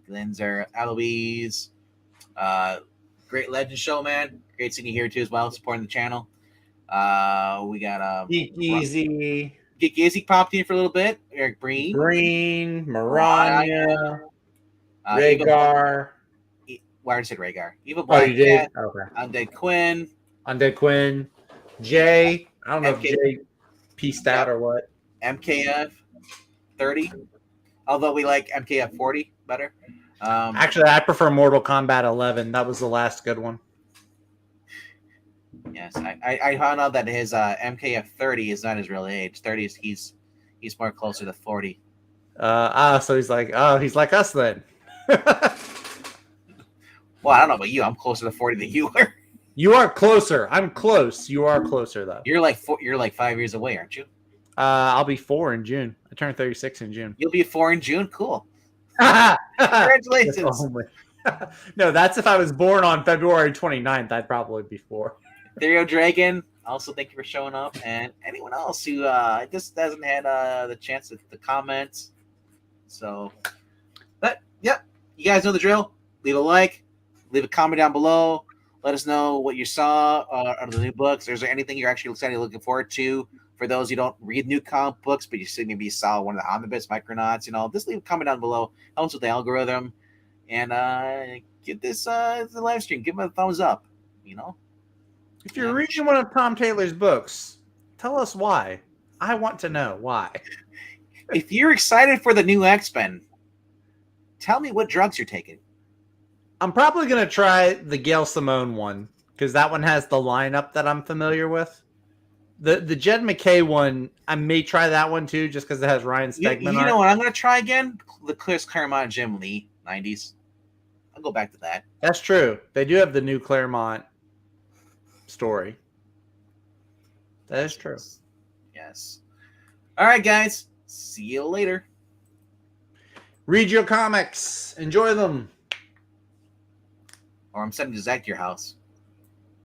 Glenzer, Eloise, great Legend Show, man. Great seeing you here too as well, supporting the channel. We got Geeky. Geeky popped in for a little bit. Eric Breen, Maranya, Rhaegar. Why did I say Rhaegar? Eva Black. Oh, you did? Okay. Undead Quinn. Jay. I don't know if Jay pieced out or what. MKF 30. Although we like MKF 40 better. Actually, I prefer Mortal Kombat 11. That was the last good one. Yes, I found out that his MKF 30 is not his real age. 30 is he's more closer to 40. So he's like us then. Well, I don't know about you. I'm closer to 40 than you are. You are closer. I'm close. You are closer though. You're like 5 years away, aren't you? I'll be 4 in June. I turn 36 in June. You'll be 4 in June. Cool. Congratulations. No, that's if I was born on February 29th. I'd probably be 4. Theo Dragon, also thank you for showing up. And anyone else who just hasn't had the chance to comment. So, but, yep. You guys know the drill. Leave a like. Leave a comment down below. Let us know what you saw out of the new books. Is there anything you're actually excited looking forward to? For those who don't read new comic books, but you see maybe you saw one of the omnibus Micronauts, just leave a comment down below. Helps with the algorithm. And get this the live stream. Give them a thumbs up. If you're reading one of Tom Taylor's books, tell us why. I want to know why. If you're excited for the new X-Men, tell me what drugs you're taking. I'm probably going to try the Gail Simone one because that one has the lineup that I'm familiar with. The Jed McKay one, I may try that one too just because it has Ryan Stegman on it. You know what I'm going to try again? The Chris Claremont Jim Lee 90s. I'll go back to that. That's true. They do have the new Claremont story. That is true. Yes. All right, guys. See you later. Read your comics. Enjoy them. Or I'm sending Zach to your house.